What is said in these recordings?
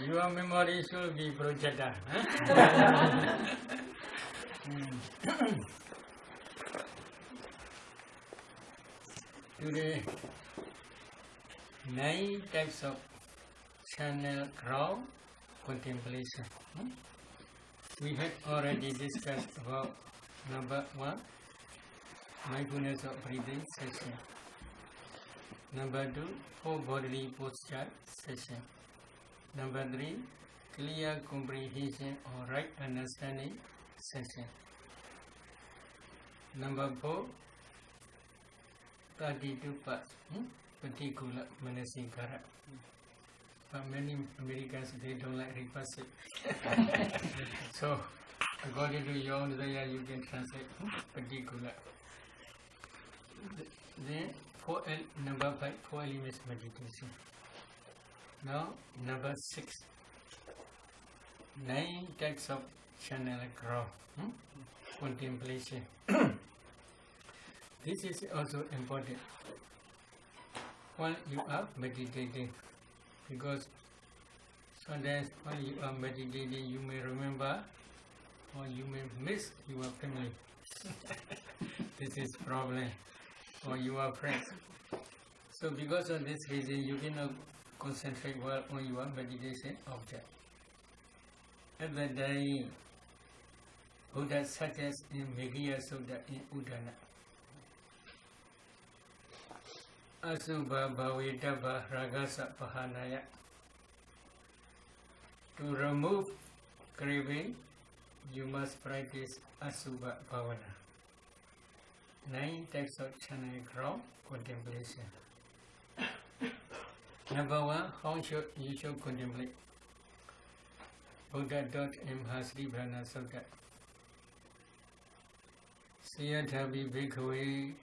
Your memory should be projected. Today, 9 types of channel ground contemplation. We have already discussed about number 1, mindfulness of breathing session. Number 2, whole bodily posture session. Number 3, clear comprehension or right understanding session. Number 4, 32 parts, particular manasikara. But many Americans, they don't like repass it. So, according to your own desire, you can translate particular. Then, number 5, 4 elements meditation. Now, number 6, 9 types of channel ground contemplation. This is also important while you are meditating, because sometimes while you are meditating, you may remember or you may miss your family. This is problem, or your friends. So because of this reason, you cannot concentrate well on your meditation object. At that day, Buddha suggests in Meghiya Sutta in Udana, Asubha Bhavedabha Ragasa Pahanaya. To remove craving, you must practice Asubha Bhavana. 9 types of channel ground contemplation. Number 1, how you should contemplate? Buddha.m Hasribhana Sutta. Siyadhavi Bhikkhave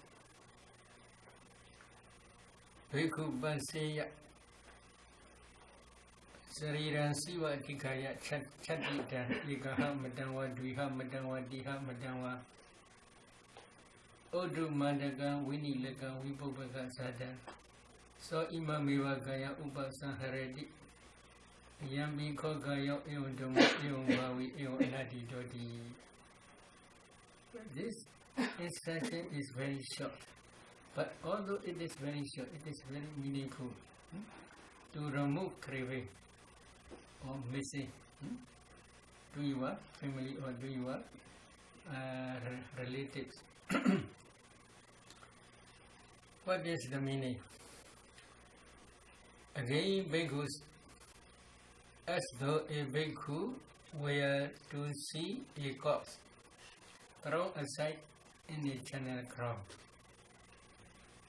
Bhikkhu Banseya Sariran Siva Tikaya Chatitan Ikaha Madanwa Dviha Madanwa Diha Madanwa Odu Mandaga Wini Lega Vibhubaka Sadan So Imamiwa Gaya Upasaharedi Yambi Kogaya Eundum Eumbawi Eunadi Dodi. This instruction is very short, but although it is very short, it is very meaningful to remove craving or missing to your family or to your relatives. What is the meaning? Again, bhikkhus, as though a bhikkhu were to see a corpse thrown aside in a channel ground.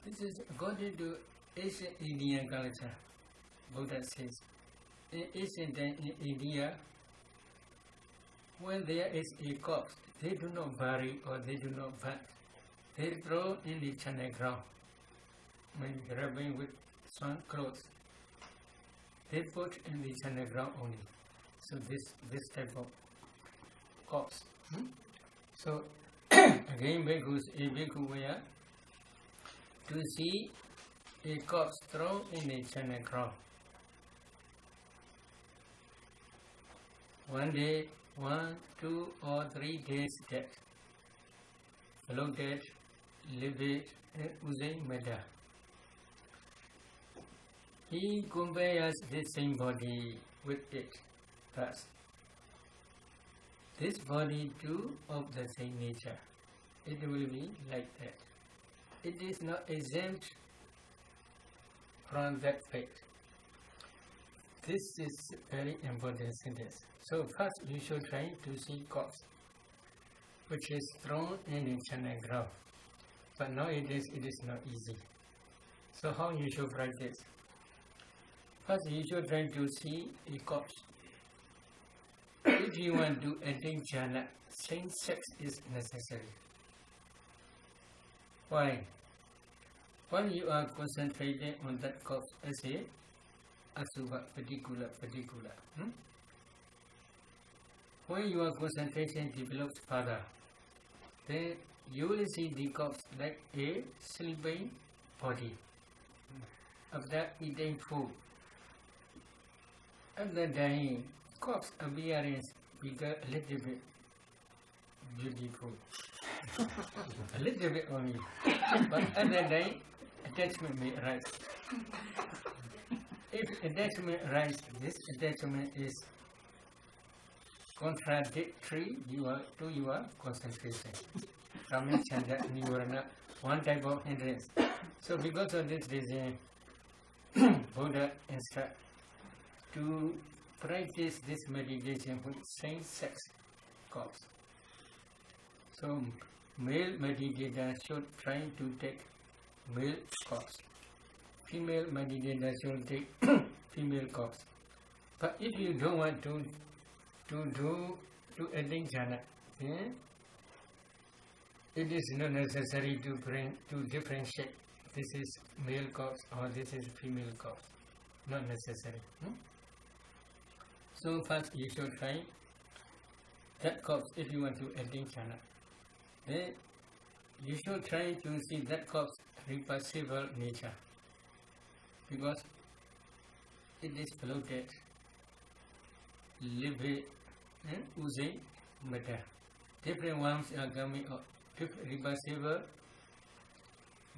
This is according to ancient Indian culture. Buddha says, in ancient time in India, when there is a corpse, they do not bury or they do not burn. They throw in the channel ground, when rubbing with some clothes. They put in the channel ground only. So this type of corpse. So again, bhikkhus, a bhikkhu were to see a corpse thrown in a channel ground. One day, 1, 2, or 3 days dead, floated, livid, and oozing matter. He compares the same body with it. Thus, this body too of the same nature. It will be like that. It is not exempt from that fate. This is very important sentence. So first you should try to see corpse, which is thrown in a channel ground. But nowadays it is not easy. So how you should practice? First you should try to see a corpse. If you want to attain jhana, same sex is necessary. Why? When you are concentrating on that corpse as a asubha, particular. When your concentration develops further, then you will see the corpse like a sleeping body. After eating food, after dying, corpse appearance become a little bit beautiful. A little bit only. But after dying, attachment may arise. If attachment arises, this attachment is contradictory to your concentration. Kami Chanda Nivarana, one type of hindrance. So because of this reason, Buddha instructs to practice this meditation with same-sex couples. So male meditator should try to take male couples. Female meditator should take female couples. But if you don't want to attain jhana, it is not necessary to differentiate. This is male corpse or this is female corpse. Not necessary. So first you should try that corpse if you want to attain jhana. Then you should try to see that corpse reversible nature, because it is floated, livid, and oozing matter. Different worms are coming up. Reversible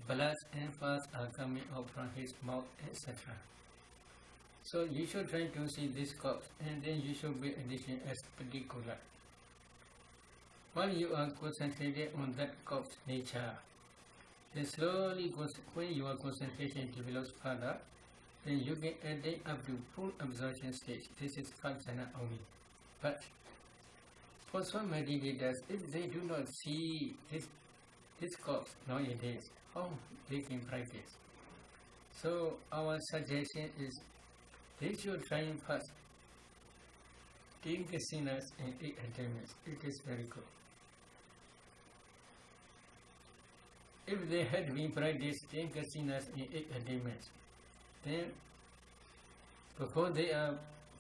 blood and pus are coming out from his mouth, etc. So you should try to see this corpse, and then you should be addition as particular. While you are concentrated on that corpse nature, then slowly, when your concentration develops further, then you can attain up to full absorption stage. This is jhana only. But for some meditators, if they do not see this corpse nowadays, how they can practice? So our suggestion is they should try first 10 kasinas and 8 attainments. It is very good. If they had been practiced 10 kasinas and 8 attainments, then before they are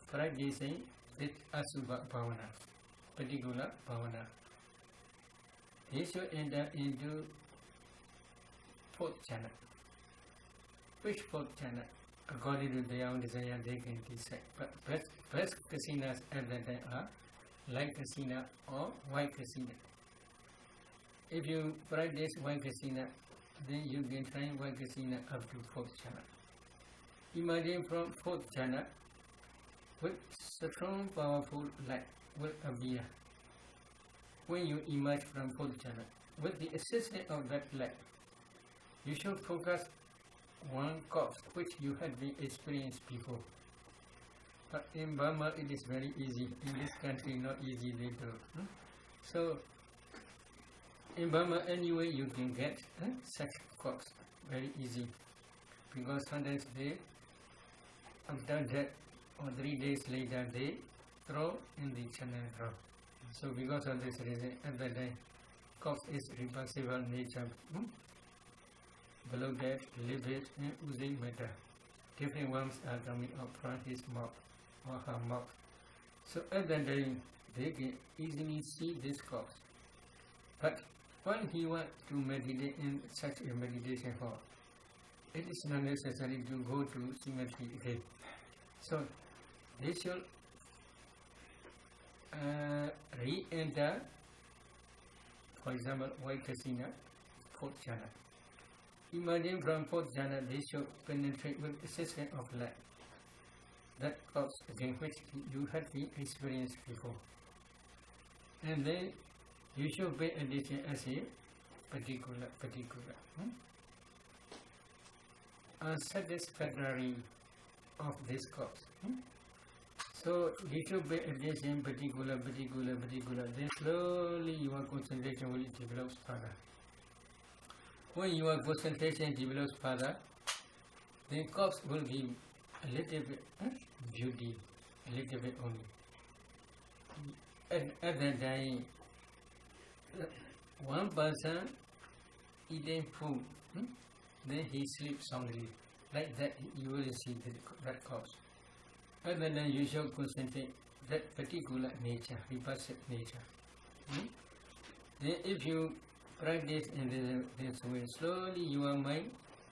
practicing with Asubha Bhavana, particular Bhavana, they should enter into 4th jhana. Which 4th jhana? According to their own desire, they can decide. But best kasinas at that time are light kasina or white kasina. If you practice white kasina, then you can try white kasina up to 4th jhana. Imagine from 4th jhana, with strong, powerful light will appear. When you emerge from 4th jhana, with the assistance of that light, you should focus one corpse which you had been experienced before. But in Burma it is very easy. In this country not easy they do. So in Burma anyway you can get such corpse very easy, because sometimes they after that or 3 days later they throw in the Charnal ground. So because of this reason at that time corpse is reversible nature. Below that, livid and oozing matter. Different worms are coming out from his mouth or her mouth. So at that time, they can easily see this corpse. But when he wants to meditate in such a meditation hall, it is not necessary to go to cemetery again. So they should re-enter, for example, white kasina, 4th jhana. Imagine from 4th jhana, they should penetrate with assistance of light. That corpse again which you had been experienced before. And then you should pay attention as a particular. Unsatisfactory of this corpse. So you should pay attention particular. Then slowly your concentration will develop further. When your concentration develops further, the corpse will give a little bit beauty, a little bit only. At that time, one person eating food, then he sleeps soundly. Like that, you will see that corpse. At that time, you should concentrate that particular nature, repulsive nature. Then if you practice in this way, slowly your mind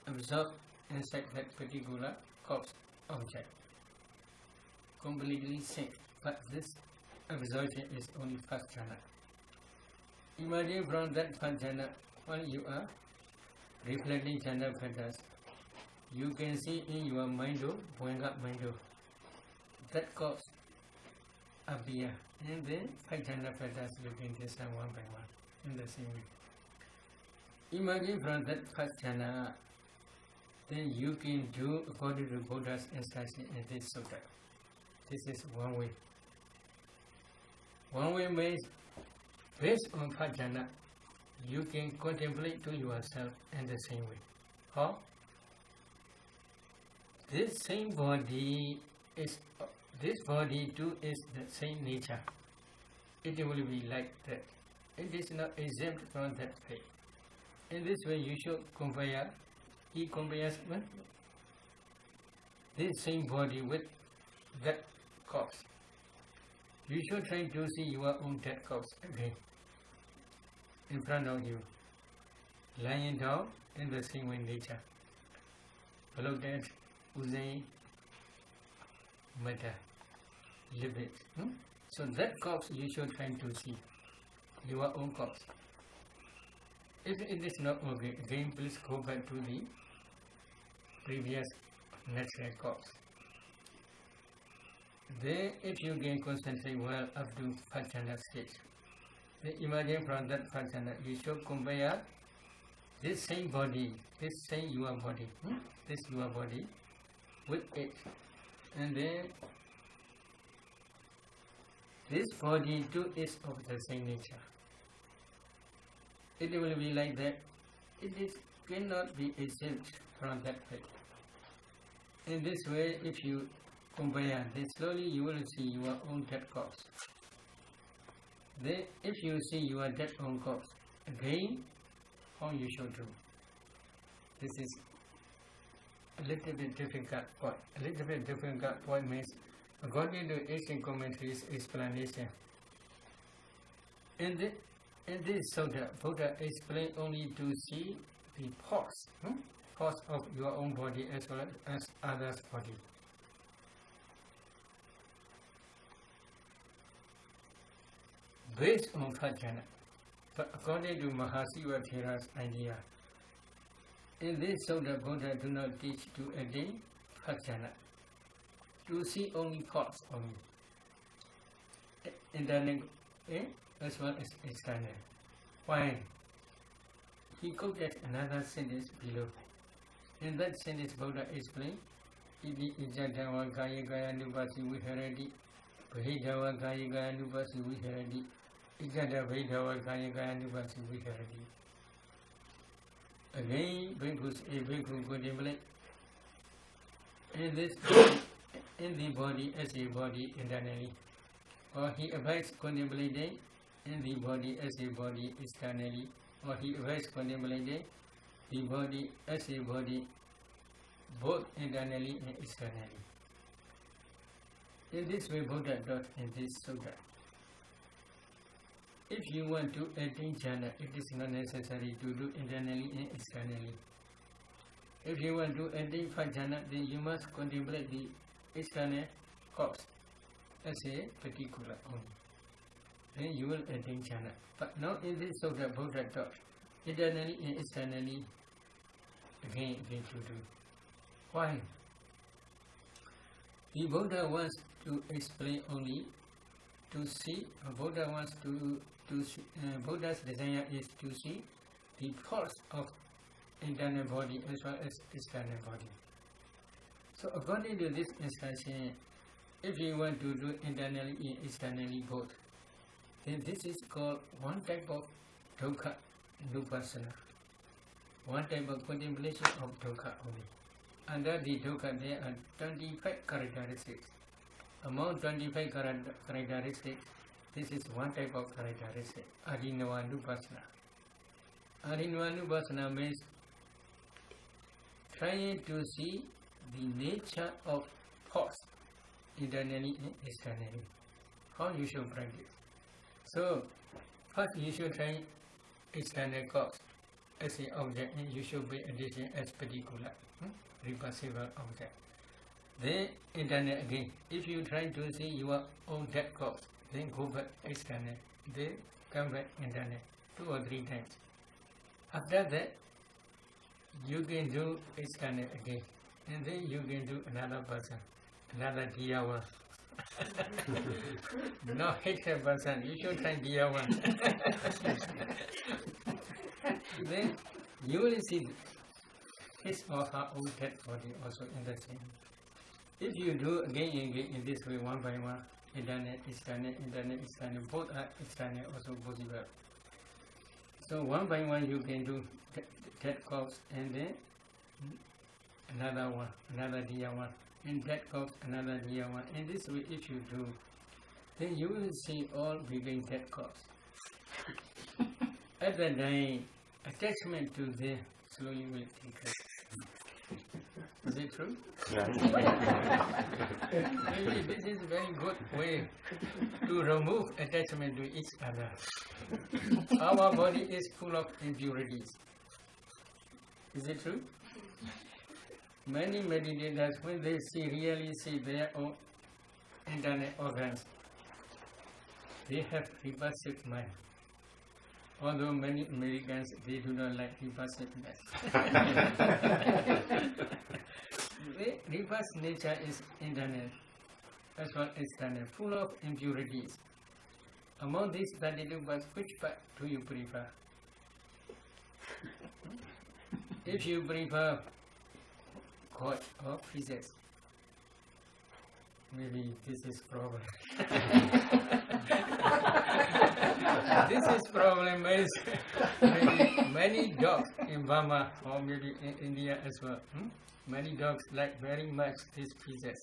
absorb inside that particular corpse object. Completely safe, but this absorption is only first jhana. Imagine from that first jhana, while you are reflecting jhana patterns, you can see in your mind, that corpse appear, and then five jhana patterns you can discern one by one in the same way. Imagine from that first jhana, then you can do according to Buddha's instruction in this sutta. This is one way. One way means, based on first jhana, you can contemplate to yourself in the same way. How? This same body is, this body too is the same nature. It will be like that. It is not exempt from that fate. In this way, you should compare. He compares this same body with that corpse. You should try to see your own dead corpse again in front of you, lying down in the same way nature. Below that, Uzay, Metta, livid. So that corpse you should try to see, your own corpse. If it is not okay, again please go back to the previous natural corpse. Then if you can concentrate well up to first jhana stage, then imagine from that first jhana, you should compare this same body, this same your body, this your body with it. And then this body too is of the same nature. It will be like that. It cannot be exempt from that fate. In this way, if you compare, then slowly you will see your own dead corpse. Then, if you see your dead own corpse, again, how you should do? This is a little bit difficult point. A little bit difficult point means, according to ancient commentaries explanation, in this sutta, Buddha explained only to see the parts of your own body as well as others' body. Based on first jhana, but according to Mahasiva Thera's idea, in this sutta, Buddha do not teach to attain first jhana, to see only parts only, internal as well as external. Why? He quoted another sentence below. In that sentence, Buddha explained, Iti ijadawa kaya kaya nupasi viharati, bhidawa kaya kaya nupasi viharati, ijada bhidawa kaya kaya nupasi viharati. Again, bhikkhus a bhikkhu contemplate in the body as a body internally, or he avoids contemplating in the body as a body externally, or he avoids contemplating the body as a body both internally and externally. In this way, Buddha taught in this sutta. If you want to attain jhana, it is not necessary to do internally and externally. If you want to attain first jhana, then you must contemplate the external corpse as a particular only. Then you will attain jhana. But now in this sutta, Buddha taught internally and externally again to do. Why? The Buddha wants to explain only to see. Buddha wants to see, Buddha's desire is to see the parts of internal body as well as external body. So according to this instruction, if you want to do internally and externally both, then this is called one type of dukkha nupassana, one type of contemplation of dukkha only. Under the dukkha, there are 25 characteristics. Among 25 characteristics, this is one type of characteristic, Adinavanupasana. Adinavanupasana means trying to see the nature of thoughts internally and externally. How you should practice? So, first you should try external cause. as an object, and you should be attention as particular, reversible object. Then internal again. If you try to see your own dead cause, then go back external. Then come back internal 2 or 3 times. After that, you can do external again, and then you can do another person, another dear one. No hatred person, you should try dear one. Then you will see his or her own dead body also in the same. If you do again and again in this way, one by one, internal, external, both are external also possible. So one by one you can do dead corpse, and then another one, another dear one, and dead corpse, another dear one. And this way if you do, then you will see all become dead corpse. At the time, attachment to them slowly will decrease. Is it true? Yeah. Maybe this is a very good way to remove attachment to each other. Our body is full of impurities. Is it true? Many meditators, when they really see their own internal organs, they have repulsive mind. Although many Americans, they do not like repulsiveness. The reverse nature is internal as well as external, full of impurities. Among these 32 parts, which part do you prefer? If you prefer God or physics, maybe this is problem. This is problem is maybe many dogs in Burma or maybe in India as well. Many dogs like very much this physics.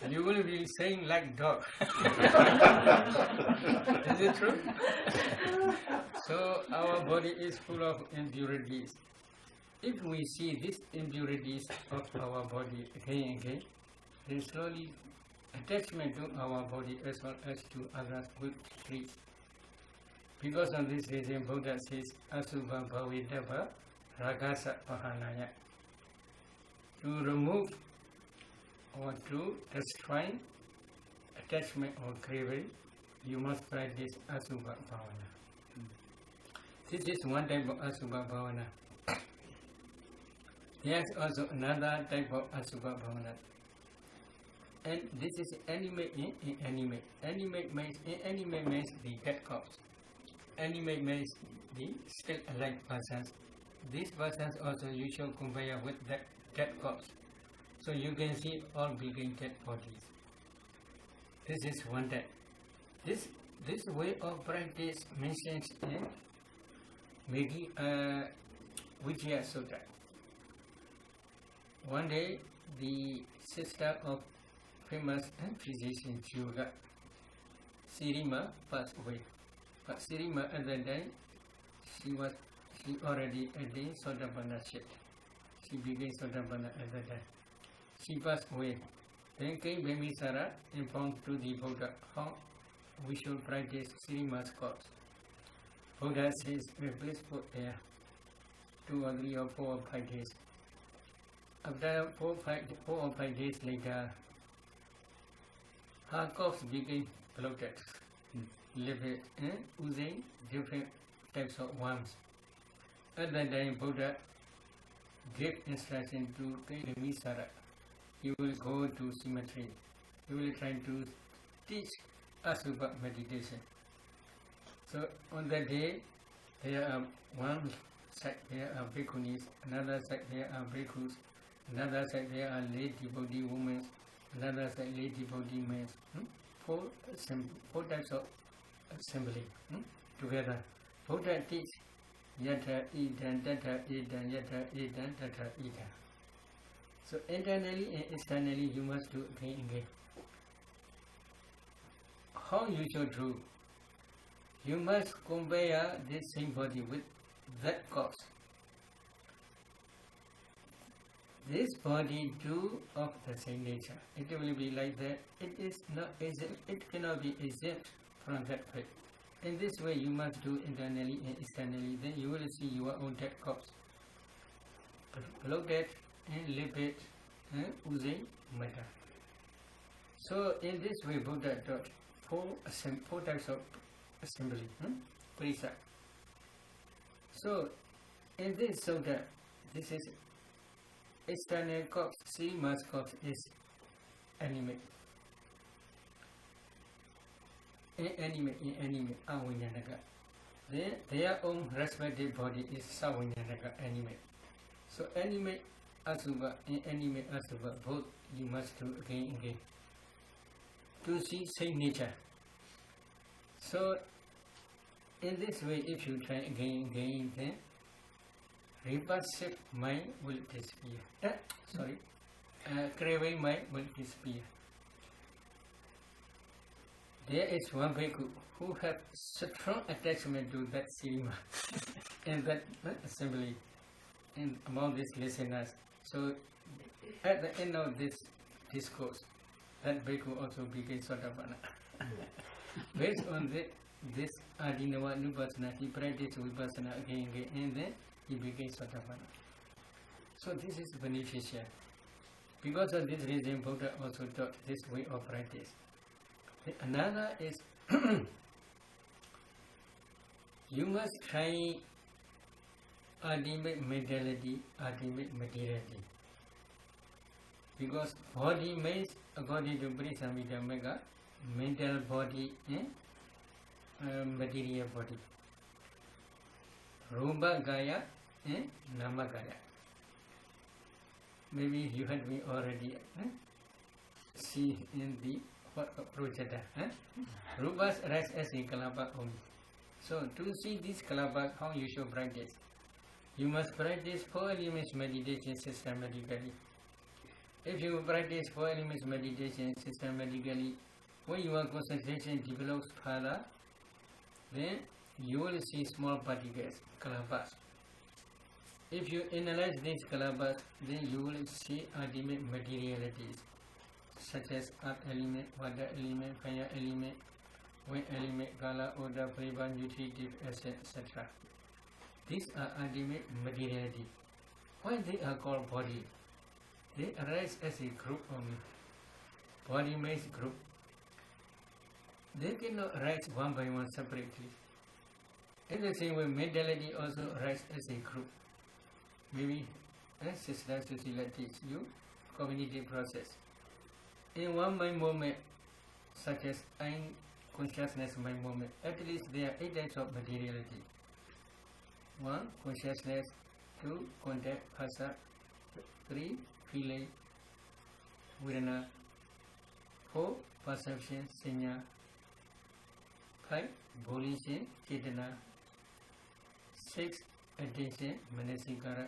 You will be saying like dog. Is it true? So our body is full of impurities. If we see these impurities of our body again and again, then slowly attachment to our body as well as to others will decrease. Because of this reason, Buddha says, Asubha Bhavidava Ragasa Pahanaya. To remove or to destroy attachment or craving, you must practice Asubha Bhavana. This is one type of Asubha Bhavana. There is also another type of Asubha Bhavana. And this is animate in animate. Animate means the dead corpse. Animate means the still alive persons. These persons also you shall compare with that dead corpse. So you can see all becoming dead bodies. This is one type. This way of practice mentions in Vijaya Sutra. One day the sister of famous physician Yoga, Sirima, passed away. But Sirima at that time, she already attained Sotapanna state. She became Sotapanna at that time. She passed away. Then came Bimbisara informed to the Buddha how we should practice Sirima's cause. Buddha says, please put there 2 or 3 or 4 or 5 days. After 4 or 5 days later, her corpse became bloated, livid, oozing different types of worms. At that time, Buddha gave instruction to Bimbisara. He will go to cemetery. He will try to teach Asubha meditation. So on that day, there are one side there are bhikkhunis, another side there are bhikkhus, another side there are lay devotee women, another side lay devotee men. 4 types of assembly together. Buddha teach yata idan tata idan yata idan tata idan. So internally and externally you must do again and again. How you should do? You must compare this same body with that cause. This body too of the same nature. It will be like that. It is not exempt. It cannot be exempt from that fate. In this way, you must do internally and externally. Then you will see your own dead corpse. Bloated and lipid and oozing matter. So in this way, Buddha taught four types of assembly. Parisa. So in this sutta, this is external corpse. See, mass corpse is animate. Inanimate, avinyanaka. Then their own respective body is savinyanaka, animate. So animate asubha, inanimate asubha, both you must do again and again. To see same nature. So in this way, if you try again and again, then repulsive mind will disappear. Craving mind will disappear. There is one bhikkhu who have strong attachment to that cinema and that assembly and among these listeners. So at the end of this discourse, that bhikkhu also became Sotapanna. Based on this Adinava Nupassana, he practiced Vipassana again and again, and then he became Sotapanna. So this is beneficial. Because of this reason, Buddha also taught this way of practice. Another is you must try ultimate mentality, ultimate materiality. Because body means, according to Brisamita Mega, mental body and material body. Rupa Gaya and Nama Gaya. Maybe you had me already see in the project. Rupas rest as a kalabak only. So to see this kalabak, how you should practice? You must practice 4 elements meditation systematically. If you practice 4 elements meditation systematically, when your concentration develops further, then you will see small particles, kalabaks. If you analyze these kalabaks, then you will see ultimate materialities, such as earth element, water element, fire element, wind element, color, odor, flavor, nutritive acid, etc. These are ultimate materiality. Why they are called body? They arise as a group only. Body means group. They cannot arise one by one separately. In the same way, mentality also arises as a group. Maybe Sister Susila teach you cognitive process. In one mind moment, such as consciousness mind moment, at least there are 8 types of materiality. 1. Consciousness. 2. Contact, phasa. 3. Feeling, vedana. 4. Perception, sanya. 5. Volition, chetana. 6. Attention, manasikara.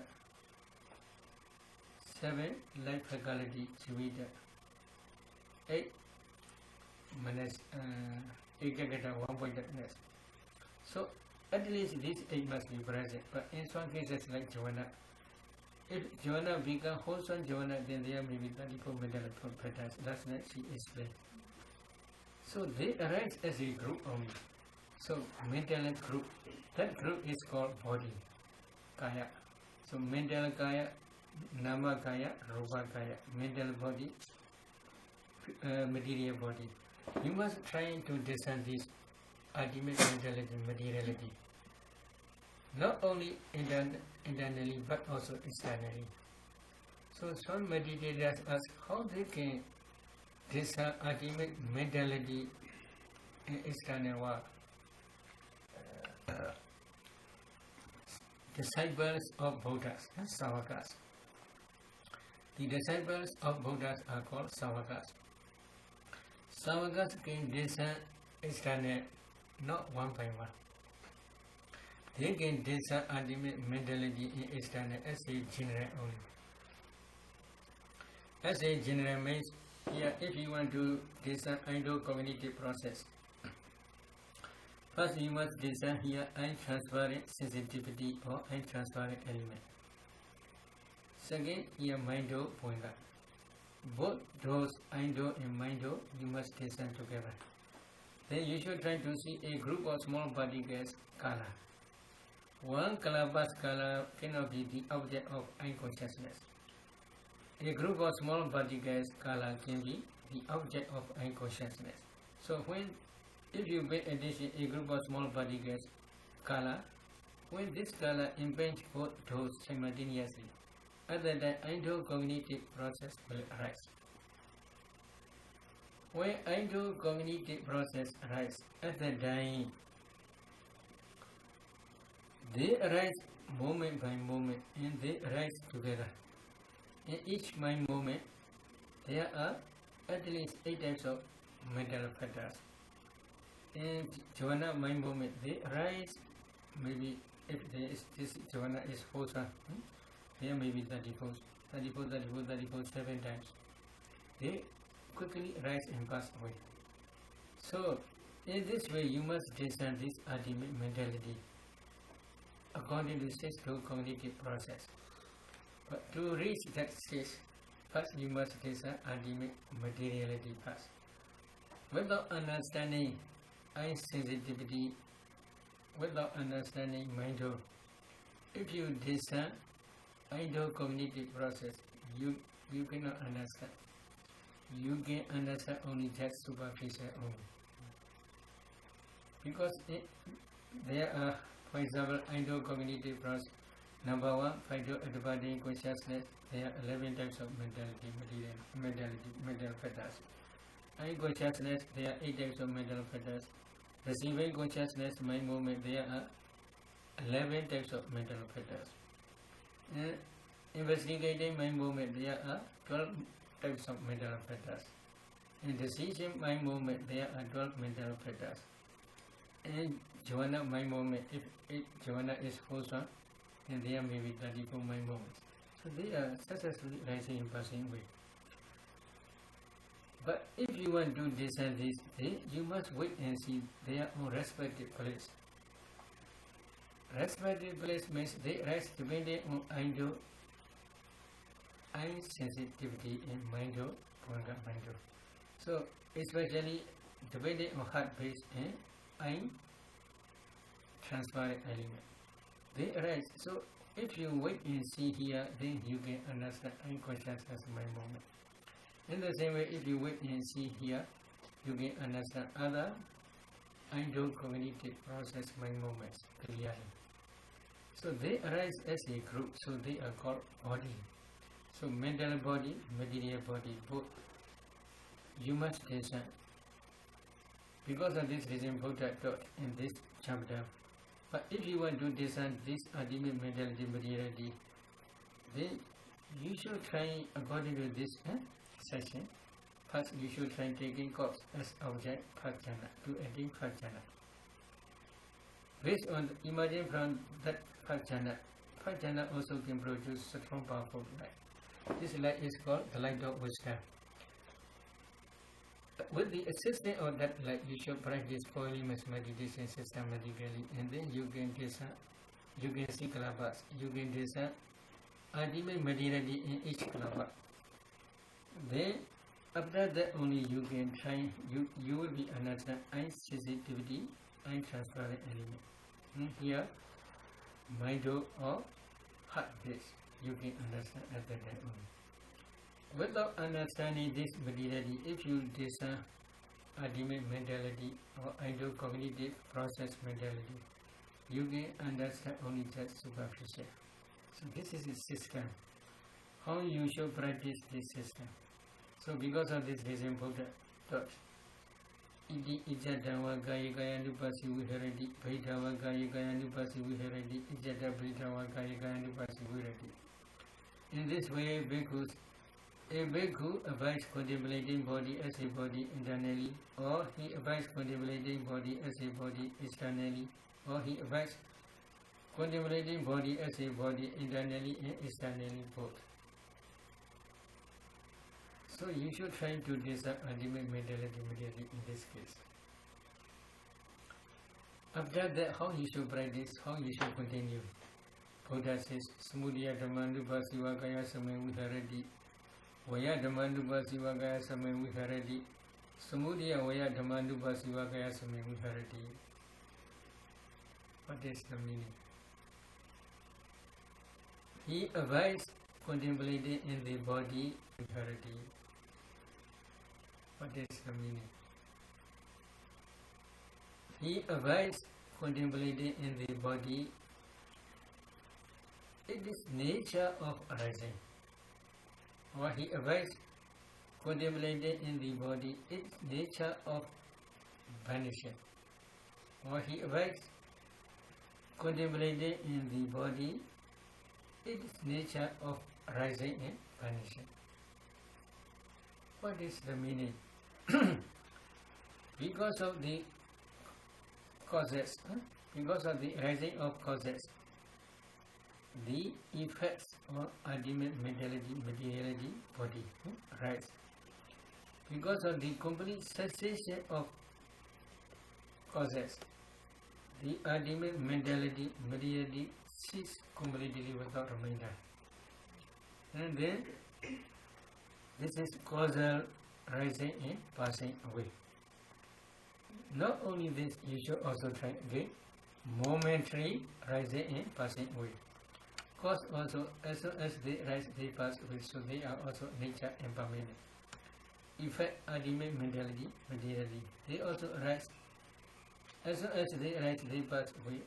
7. Life faculty, chivita. 8. Ekagata, 1-pointedness. So at least these 8 must be present, but in some cases like Jhana, if Jhana becomes wholesome Jhana, then there may be 34 mental patterns. That's what she explained. So they arise as a group only. So mental group, that group is called body, kaya. So mental kaya, nama kaya, rupa kaya, mental body, material body. You must try to discern this ultimate mentality, materiality, not only internally but also externally. So some meditators ask how they can discern ultimate mentality in external world. Disciples of Buddhas, Savakas. The disciples of Buddhas are called Savakas. Savakas can discern external, not one by one. They can discern ultimate mentality in external as a general only. As a general means, here if you want to discern cognitive process, first you must discern here transparent sensitivity or transparent element. Second, here mind-o pointer. Both those Indo and Mindo you must discern together. then you should try to see a group of small particles color. One colorless color cannot be the object of eye consciousness. A group of small particles color can be the object of eye consciousness. So if you pay attention a group of small particles color, when this color impinges both those simultaneously, at that time cognitive process will arise. When cognitive process arise, at that time they arise moment by moment and they arise together. In each mind moment, there are at least 8 types of mental factors. In jhana mind moment, they arise, maybe if this jhana is wholesome, there may be 34, 7 times. They quickly rise and pass away. So, in this way, you must discern this ultimate mentality according to stage to cognitive process. But to reach that stage, first you must discern ultimate materiality first. Without understanding eye sensitivity, without understanding mind, if you discern cognitive process, you cannot understand. You can understand only just superficial only. Because there are, for example, cognitive process. Number 1, phyto-adaptive consciousness. There are 11 types of mental factors. Eye consciousness, there are 8 types of mental factors. Receiving consciousness, mind movement, there are 11 types of mental factors. Investigating mind movement, there are 12 types of mental factors. In decision mind movement, there are 12 mental factors. And jhana mind movement, if jhana is wholesome, then there may be 34 mind movements. So they are successfully rising and passing away. But if you want to discern this, then you must wait and see their own respective place. Respective place means they rise depending on eye sensitivity and mind. So especially depending on heart base and eye transparent element, they arise. So if you wait and see here, then you can understand eye consciousness mind movement. In the same way, if you wait and see here, you can understand other cognitive process mind movements clearly. So they arise as a group, so they are called body. So mental body, material body, both you must discern. Because of this reason, Buddha taught in this chapter. But if you want to discern this ultimate mentality, materiality, then you should try according to this session. First, you should try taking course as object prajna to attain prajna. Based on imagine from that prajna also can produce strong, powerful light. This light is called the light of wisdom. With the assistance of that light, you should practice polymerase meditation systematically, and then you can discern, you can see kalabas, you can discern ultimate materiality in each kalaba. Then after that only you can try, you will be understand eye sensitivity and transparent element. Here, mind or heart base, you can understand at that time only. Without understanding this materiality, if you discern ultimate mentality or cognitive process mentality, you can understand only just superficial. So this is a system. How you should practice this system. So because of this reason, Buddha taught, Iti ijatawa gaya gaya nupasi viharati, bhaitawa gaya gaya nupasi viharati, ijata bhaitawa gaya gaya nupasi viharati. In this way, a bhikkhu abides contemplating body as a body internally, or he abides contemplating body as a body externally, or he abides contemplating body as a body internally and externally both. So you should try to discern ultimate mentality immediately in this case. After that, how you should practice, how you should continue. Buddha says, Samudaya Dhammanupa Sivakaya Samay Viharati, Vaya Dhammanupa Sivakaya Samay Viharati, Samudaya Vaya Dhammanupa Sivakaya Samimuharati. What is the meaning? He avoids contemplating in the body viharati. What is the meaning? He avoids contemplating in the body. It is nature of arising. Or he avoids contemplating in the body. It is nature of vanishing. Or he avoids contemplating in the body. It is nature of rising and vanishing. What is the meaning? Because of the causes, because of the rising of causes, the effects or ultimate materiality body rise. Because of the complete cessation of causes, the ultimate materiality cease completely without remainder. And then this is causal rising and passing away. Not only this, you should also try again momentary rising and passing away. Cause also, as soon as they rise, they pass away, so they are also nature and permanent. Effect, ultimate materiality, they also arise. As soon as they arise, they pass away,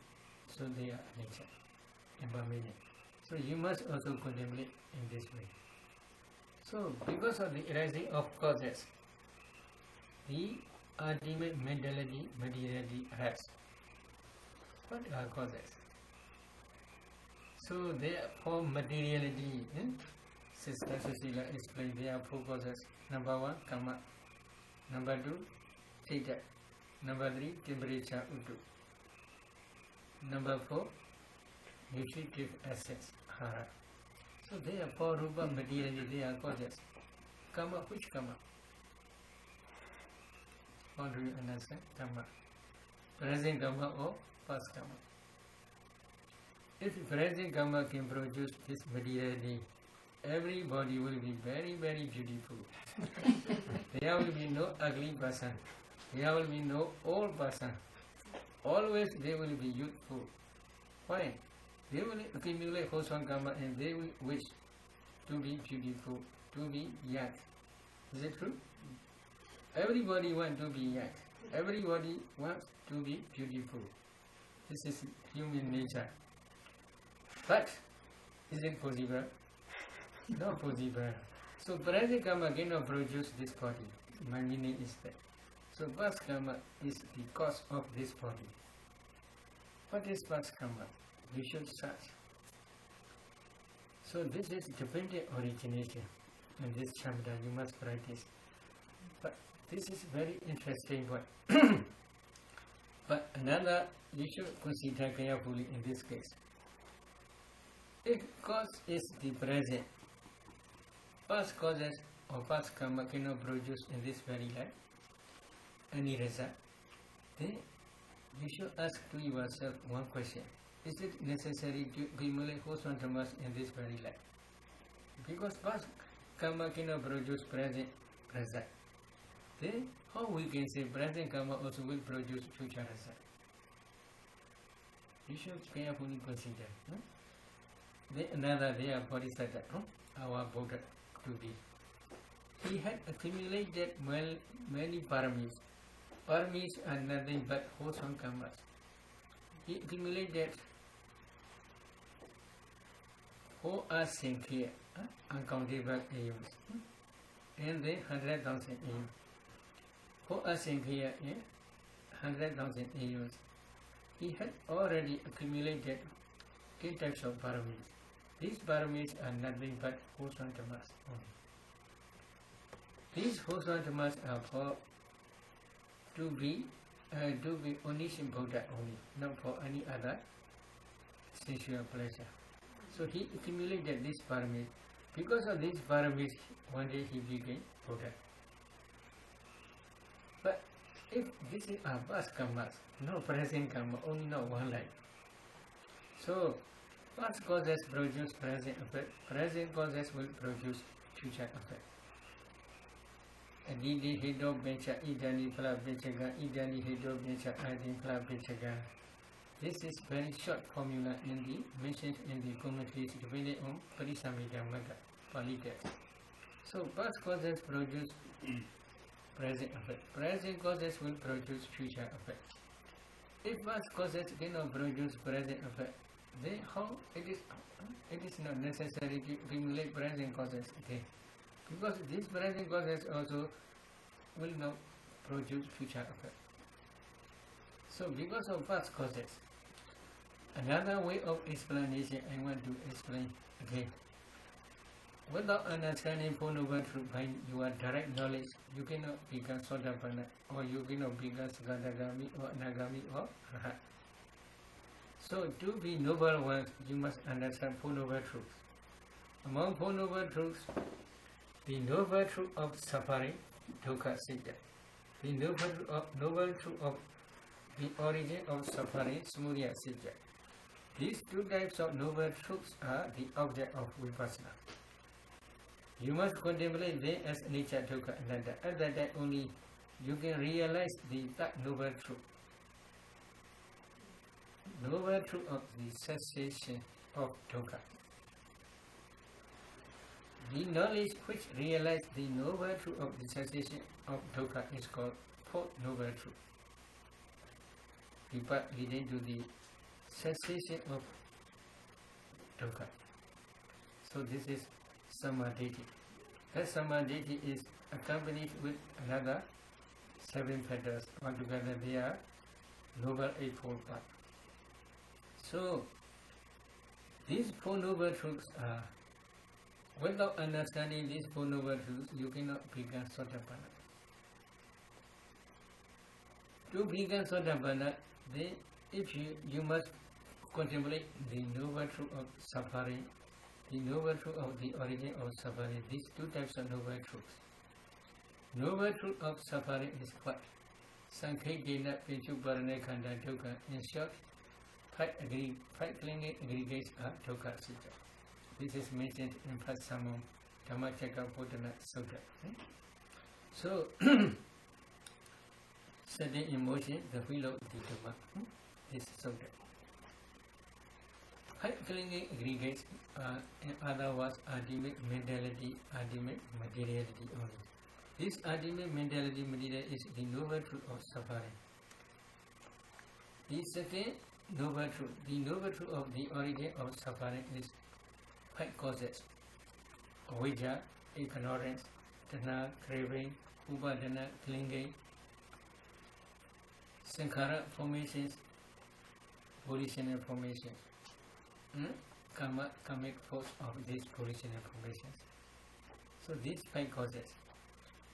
so they are nature and permanent. So you must also contemplate in this way. So because of the arising of causes, the ultimate materiality has. What are causes? So therefore materiality, Sister Cecilia explained there are 4 causes. Number 1, karma. Number 2, theta. Number 3, temperature, utu. Number 4, nutritive essence, hara. So there are 4 rupa materiality, they are causes. Karma, which karma? How do you understand karma? Present karma or past karma? If present karma can produce this materiality, everybody will be very, very beautiful. There will be no ugly person. There will be no old person. Always they will be youthful. Why? They will accumulate wholesome karma and they will wish to be beautiful, to be young. Is it true? Everybody wants to be young. Everybody wants to be beautiful. This is human nature. But is it possible? Not possible. So present karma cannot produce this body. My meaning is that. So past karma is the cause of this body. What is past karma? We should search. So this is dependent origination. In this chapter you must practice. But this is very interesting one. But another you should consider carefully in this case. If cause is the present, past causes or past karma cannot produce in this very life any result, then you should ask to yourself one question. Is it necessary to accumulate wholesome dhammas in this very life? Because past karma cannot produce present result. Then how we can say present karma also will produce future result? You should carefully consider. Then another day of Bodhisattva, our Buddha to be. He had accumulated many paramis. Paramis are nothing but wholesome karmas. He accumulated 4,000 uncountable aeons, and then 100,000 aeons. 4,000 and 100,000 aeons. He had already accumulated 10 types of paramis. These paramis are nothing but wholesome dhammas only. These wholesome dhammas are for to be omniscient Buddha only, not for any other sensual pleasure. So he accumulated these paramis. Because of these paramis, one day he became Buddha. But if this is our past karmas, no present karma, only not one life. So past causes produce present effect, present causes will produce future effect. Adidi Hido Bencha Idani Fla Benchaga, Idani Hido Bencha Adi Fla Benchaga. This is very short formula in the mentioned in the commentaries depending on Parisamhita Magga, Pali text. So past causes produce present effect. Present causes will produce future effect. If past causes cannot produce present effect, then how it is not necessary to accumulate present causes again. Because these present causes also will not produce future effect. So because of past causes, another way of explanation I want to explain again. Without understanding Four Noble Truth by your direct knowledge, you cannot become Sotapanna, or you cannot become Sakadagami or Nagami or Rahat. So to be noble ones, you must understand Four Noble Truths. Among Four Noble Truths, the noble truth of suffering, dukkha sitya. The noble truth of the origin of suffering, samudaya sitya. These two types of noble truths are the object of vipassana. You must contemplate them as nature, dukkha, anatta. At that time only you can realize the third noble truth. Noble truth of the cessation of dukkha. The knowledge which realizes the noble truth of the cessation of dukkha is called fourth noble truth. The part leading to the cessation of dukkha. So this is samadhi. That samadhi is accompanied with another 7 fetters. Altogether they are noble eightfold path. So these four noble truths are, without understanding these four noble truths, you cannot become Sotapanna. To become Sotapanna, then if you must contemplate the noble truth of suffering, the noble truth of the origin of suffering, these two types of noble truths. Noble truth of suffering is what? Sankhedena Pinchu Parane Khanda Dukkha. In short, 5 clinging aggregates are dukkha sutta. This is mentioned in first Samam Dhammacakkappavattana Sutta. So, setting in motion the wheel of the Dhamma. This sutta. 5 clinging aggregates are, in other words, ultimate mentality, ultimate materiality only. This ultimate mentality material is the noble truth of suffering. The second noble truth, the noble truth of the origin of suffering is 5 causes: avijja, ignorance, tanha, craving, upadana, clinging, sankhara, formations, volitional formations, karma, karmic force of these volitional formations. So these 5 causes.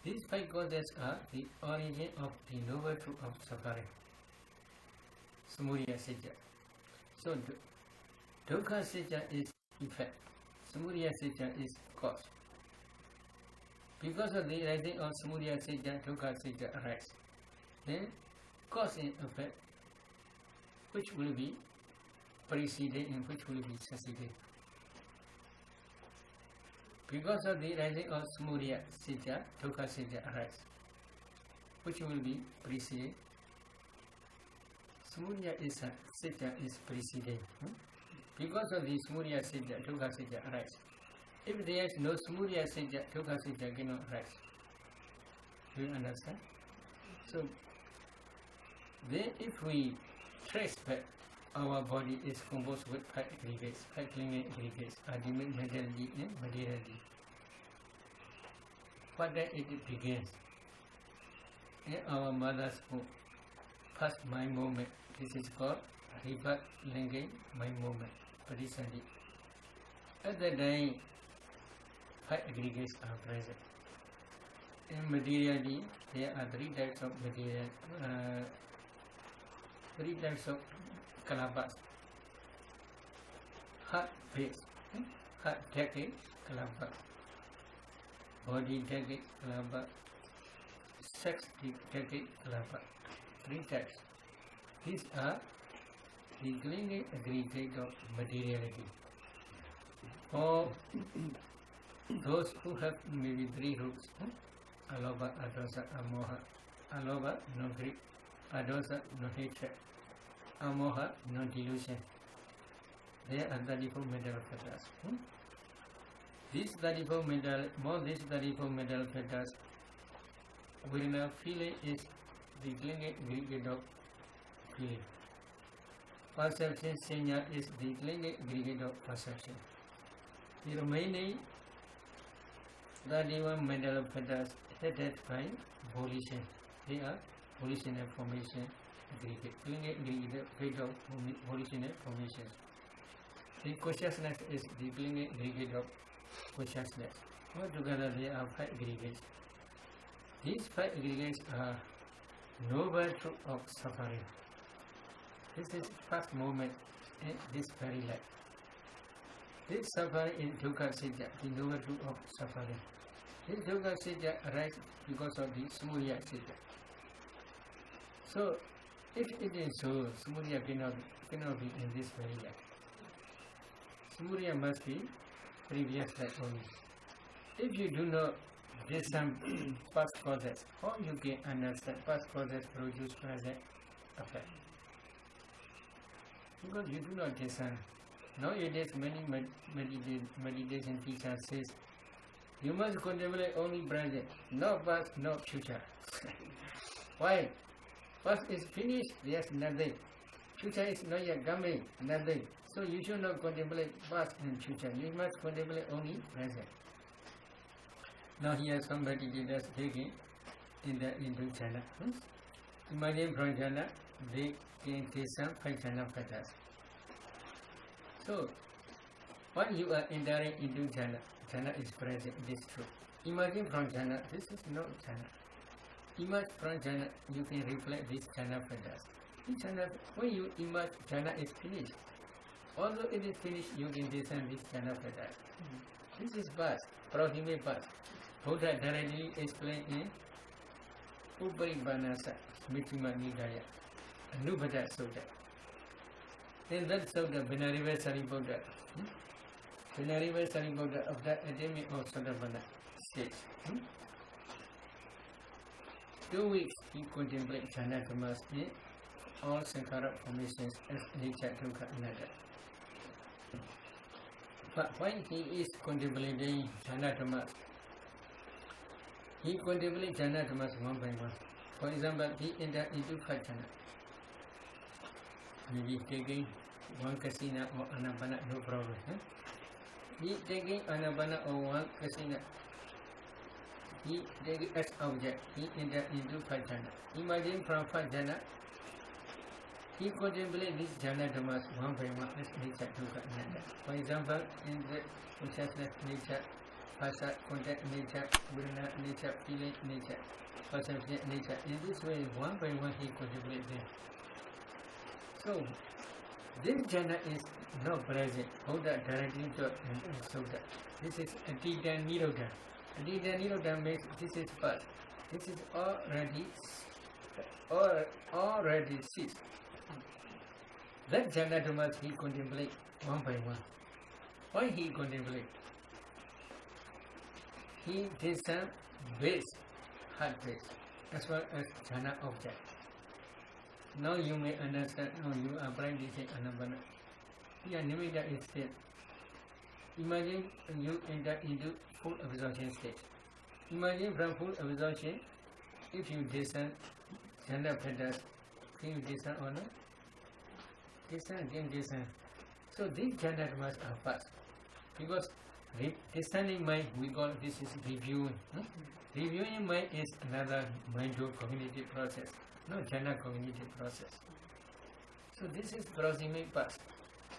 These 5 causes are the origin of the noble truth of suffering, samudaya sitya. So dukkha sitya is effect, samudaya sitya is cause. Because of the rising of samudaya sitya, dukkha sitya arise. Then cause and effect, which will be preceded and which will be succeeded. Because of the rising of samudaya sitya, dukkha sitya arise, which will be preceded. Samudaya is sitya is preceded. Because of the samudaya sitya, dukkha sitya arise. If there is no samudaya sitya, dukkha sitya cannot arise. Do you understand? So then if we trace back, our body is composed with 5 aggregates, 5 clinging aggregates, ultimate mentality and materiality. What then it begins? In our mother's womb, first mind movement, this is called rebirth linking mind movement, parisandhi. At that time, 5 aggregates are present. In materiality, there are 3 types of material, 3 types of kalapas. Heart base, heart decade, kalapa. Body decade, kalapa. Sex decade, kalapa. 3 types. These are the clinging aggregate of materiality. For those who have maybe 3 roots, Aloba, adosa, amoha. Aloba, no greed. Adosa, no hatred. Amoha, no delusion. There are 34 mental fetters. These 34 mental fetters will now feeling is the aggregate of feeling. Perception senya is the aggregate of perception. The remaining 31 mental fetters headed by volition. They are volitional formation aggregate of volitional formation. The consciousness is the aggregate of consciousness. Altogether they are 5 aggregates. These 5 aggregates are noble truth of suffering. This is first moment in this very life. This suffering is dukkha sitya, the noble truth of suffering. This dukkha sitya arises because of the samudaya sitya. So, if it is so, samudaya cannot be in this very life. Samudaya must be previous life only. If you do not discern past causes, how you can understand past causes produce present effect? Because you do not discern. Nowadays, many meditation teachers says, you must contemplate only present, no past, no future. Why? Past is finished, there's nothing. Future is not yet coming, nothing. So you should not contemplate past and future. You must contemplate only present. Now here some meditators taking into jhana. Imagine from jhana, they can discern 5 jhana fetters. So, when you are entering into jhana, jhana is present, it is true. Imagine from jhana, this is not jhana. Imagine from jhana, you can reflect these jhana fetters. When you imagine jhana is finished, although it is finished, you can discern these jhana fetters. This is past, proximate past. Buddha directly explained in Uparibanasa, Smritima Nikaya, Anubhada Sutta. In that Sutta, Venerable Sariputta, of the Academy of Sadhavana says, 2 weeks he contemplates jhana dhammas in all sankhara formations as nature, dukkha, anatta. But when he is contemplating jhana dhammas, he contemplates jhana dhammas one by one. For example, he enters into 5 jhana. Maybe taking 1 kasina or anapana, no problem. He taking anapana or 1 kasina. He takes as object. He enters into 5 jhana. Imagine from 5 jhana, he contemplates these jhana dhammas one by one as nature, dukkha, anatta. For example, in the consciousness nature, phasa, contact nature, vedana nature, feeling nature, perception nature. In this way, one by one he contemplates them. So, this jhana is not present. Buddha directly taught in Sutta. This is Atita Nirodha. Atita Nirodha means this is past. This is already ceased. That jhana dhammas he contemplates one by one. Why he contemplates? He discerns base, heart base, as well as jhana object. Now you may understand, now you are practicing anapana. Here nimitta is still. Imagine you enter into full absorption state. Imagine from full absorption, if you discern jhana fetters, can you discern or not? Discern, can discern. So these jhana dhammas are fast. Because discerning mind, we call this is reviewing. Reviewing mind is another mind-cognitive process, not jhana cognitive process. So this is proximate past.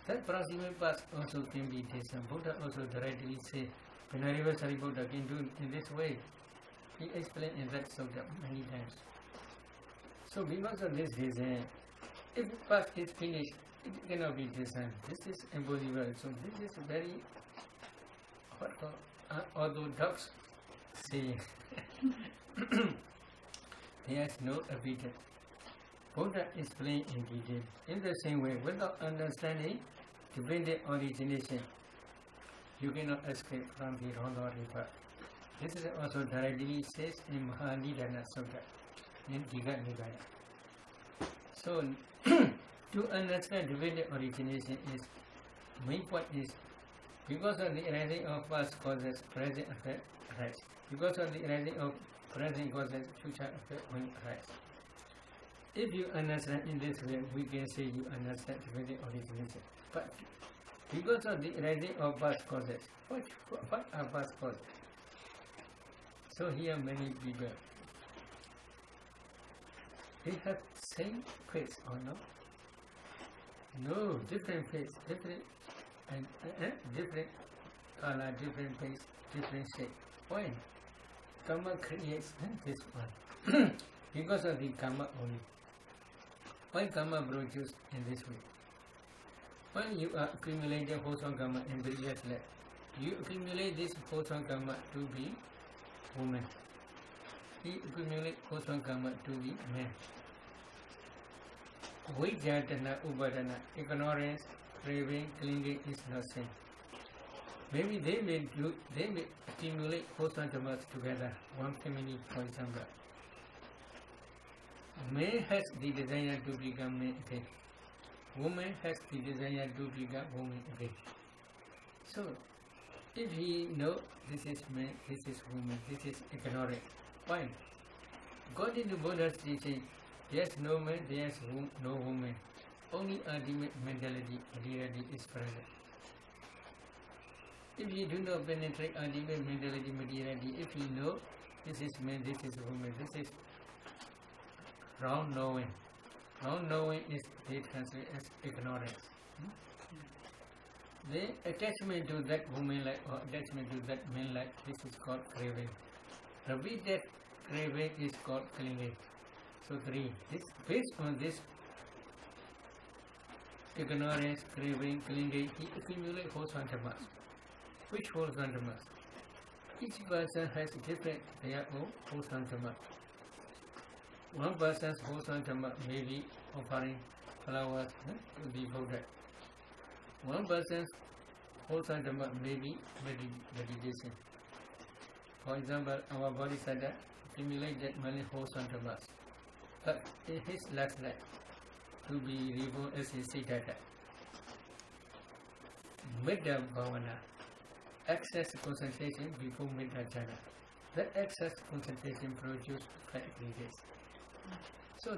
That proximate past also can be discerned. Buddha also directly says, Venerable Sariputta can do in this way. He explained in that sutta many times. So because of this reason, if past is finished, it cannot be discerned. This is impossible. So this is very orthodox saying. There is no evidence. Buddha explained in detail. In the same way, without understanding dependent origination, you cannot escape from the wrong or rebirth. This is also directly says in Mahanidana Sutta in Diga Nigaya. So, to understand divided origination is main point is because of the arising of past causes, present effect arise. Because of the arising of present causes, future effect will arise. If you understand in this way, we can say you understand divided origination. But because of the arising of past causes, what are past causes? So here many people, they have same face or no? No, different face, different and different color, different face, different shape. Why? Karma creates this one. Because of the karma only. Why karma produces in this way? When you are accumulating wholesome karma in previous life, you accumulate this wholesome karma to be woman. You accumulate wholesome karma to be man. Vijayatana, Upadana, ignorance, craving, clinging is not same. Maybe they may accumulate wholesome karmas together, one family for example. Man has the desire to become man again. Woman has the desire to become woman again. So, if he know this is man, this is woman, this is ignorant, fine. According to Buddha's teaching, there's no man, there's no woman. Only ultimate mentality, materiality is present. If you do not penetrate ultimate mentality, materiality, if you know this is man, this is woman, this is wrong knowing. Wrong knowing is they translate as ignorance. The attachment to that woman like or attachment to that man like, this is called craving. Repeated craving is called clinging. So three. This based on this ignorance, craving, clinging, he accumulates wholesome karmas. Which wholesome karmas? Each person has different their own wholesome karma. One person's wholesome karma may be offering flowers to the Buddha. One person's wholesome karma may be meditation. For example, our Bodhisattva accumulated many wholesome karmas. But in his last life, to be reborn as a Siddhartha, Metta Bhavana, excess concentration before Metta Jhana. That excess concentration produces 5 aggregates. So,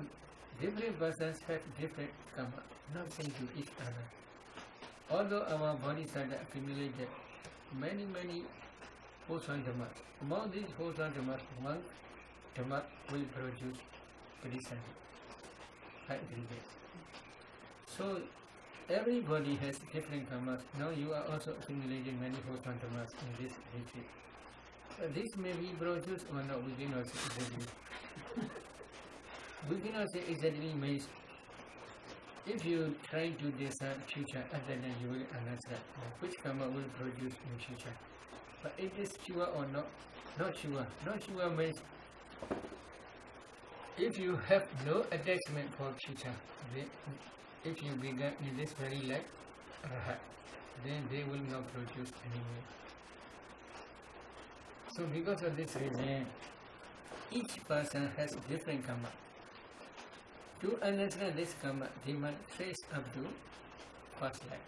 different persons have different karma, not same to each other. Although our Bodhisattva accumulated many wholesome karmas, among these wholesome karmas, one karma will produce Bodhisattva, 5 aggregates. So, everybody has different karmas. Now you are also accumulating many wholesome karmas in this retreat. This may be produced or not, we cannot say exactly. We cannot say exactly means if you try to discern future, at that time you will understand which karma will produce in future. But it is sure or not sure. Not sure means if you have no attachment for future, then if you begin in this very life, then they will not produce anymore. So because of this reason, each person has different karma. To understand this karma, they must trace up to past life.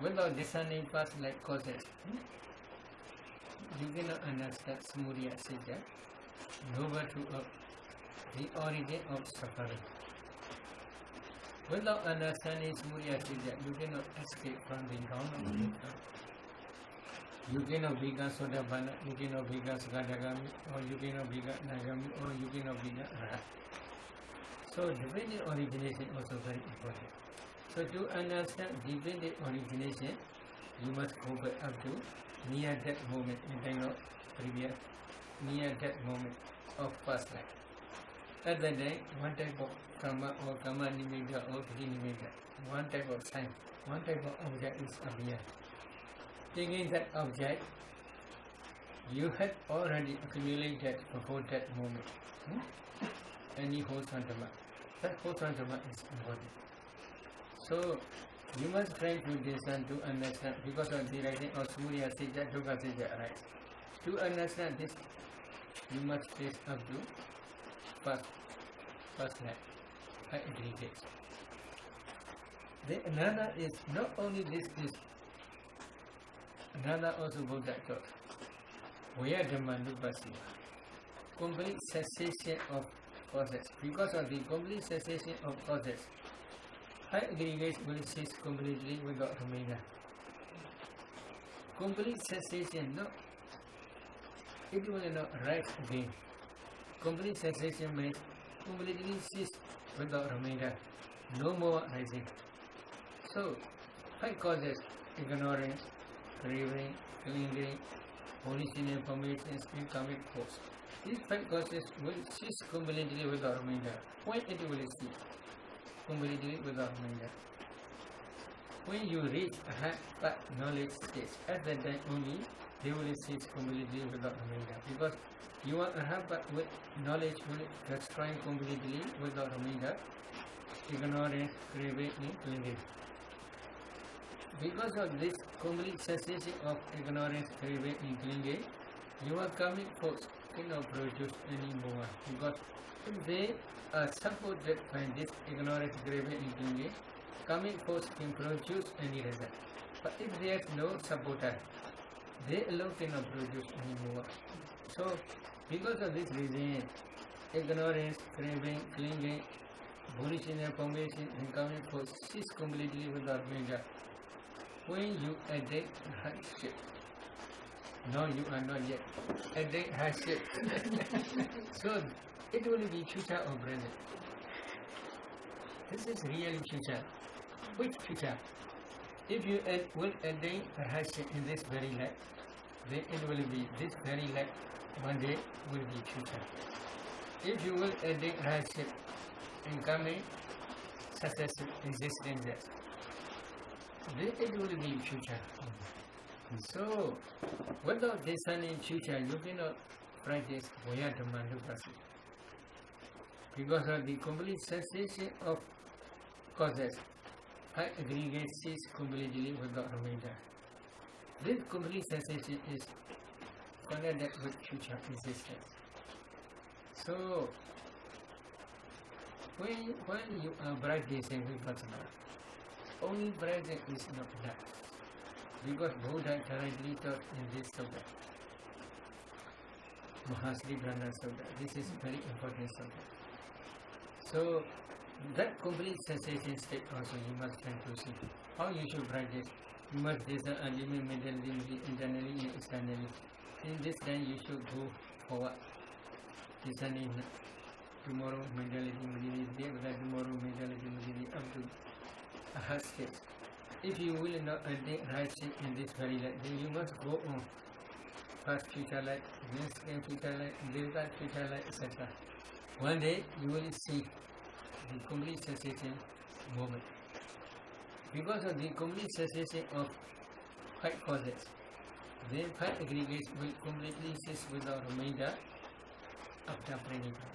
Without discerning past life causes, you cannot understand Samudaya Siddha, noble truth of the origin of suffering. Without understanding Samudaya Siddha, you cannot escape from the ground of dukkha. You cannot become Sotapanna, you cannot become Sakadagami, or you cannot become Nagami, or you cannot become Arhat. So dependent origination also very important. So to understand dependent origination, you must go back up to near that moment in time of previous, near that moment of past life. At that time, one type of karma or karma nimitta or kriya nimitta, one type of sign, one type of object is appear. Taking that object, you had already accumulated before that moment. Any wholesome karma. That wholesome karma is important. So, you must try to discern to understand because of the writing of Samudaya Siddha, Dukkha Siddha arise. To understand this, you must trace up to first line, five aggregates. Then another is not only this is another also Buddha taught. Where the manupasiva, complete cessation of causes. Because of the complete cessation of causes, five aggregates will cease completely without remainder. Complete cessation, no, it will not rise again. Complete cessation means completely cease without remainder, no more rising. So, five causes: ignorance, craving, clinging, original formations, and karmic force. These five causes will cease completely without remainder. When it will cease completely without remainder? When you reach a high knowledge stage, at that time only they will cease completely without remainder. Because you are a high with knowledge will destroy completely without remainder. Ignorance, craving, and clinging. Because of this complete cessation of ignorance, craving, and clinging, your karmic force cannot produce any more. Because if they are supported by this ignorance, craving, and clinging, karmic force can produce any result. But if there is no supporter, they alone cannot produce any more. So, because of this reason, ignorance, craving, clinging, volitional formation, and karmic force cease completely without remainder. When you attain hardship, no, you are not yet attain hardship. So it will be future or present. This is really future. Which future? If you will attain hardship in this very life, then it will be this very life. One day will be future. If you will attain hardship in coming successive existences, then it will be future. So, without discerning future, you cannot practice Voyadhammanupasi. Because of the complete cessation of causes, five aggregates cease completely without remainder. This complete cessation is connected with future existence. So, when you are practicing Vipassana, only present is not enough, because Buddha directly taught in this sutta, Mahasri Prana Sutta. This is very important sutta. So, that complete cessation state also you must try to see. How you should practice? You must discern ultimate mentality internally and externally. In this time you should go forward, discerning tomorrow mentality material, day after tomorrow mentality material, up to a hard state. If you will not attain hardship in this very life, then you must go on past future life, next future life, later future life, etc. One day you will see the complete cessation moment. Because of the complete cessation of five causes, then five aggregates will completely cease without remainder after Pranibbana.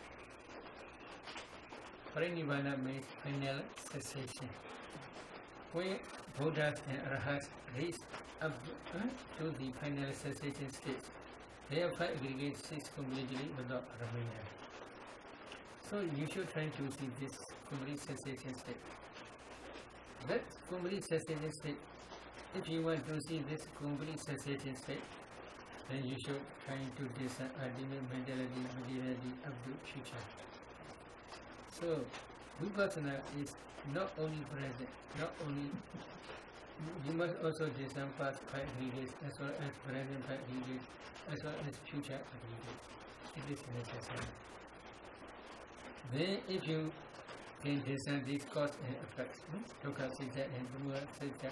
Pranibbana means final cessation. When Buddhas and Arahats reach up to the final cessation stage, their five aggregates cease completely without remainder. So you should try to see this complete cessation state. That complete cessation state, if you want to see this complete cessation state, then you should try to discern ultimate mentality, materiality up to future. So, Vipassana is not only present, not only, you must also discern past five aggregates as well as present five aggregates as well as future aggregates. It is necessary. Then if you can discern these cause and effects, dukkha, sita, and dhamma, sita,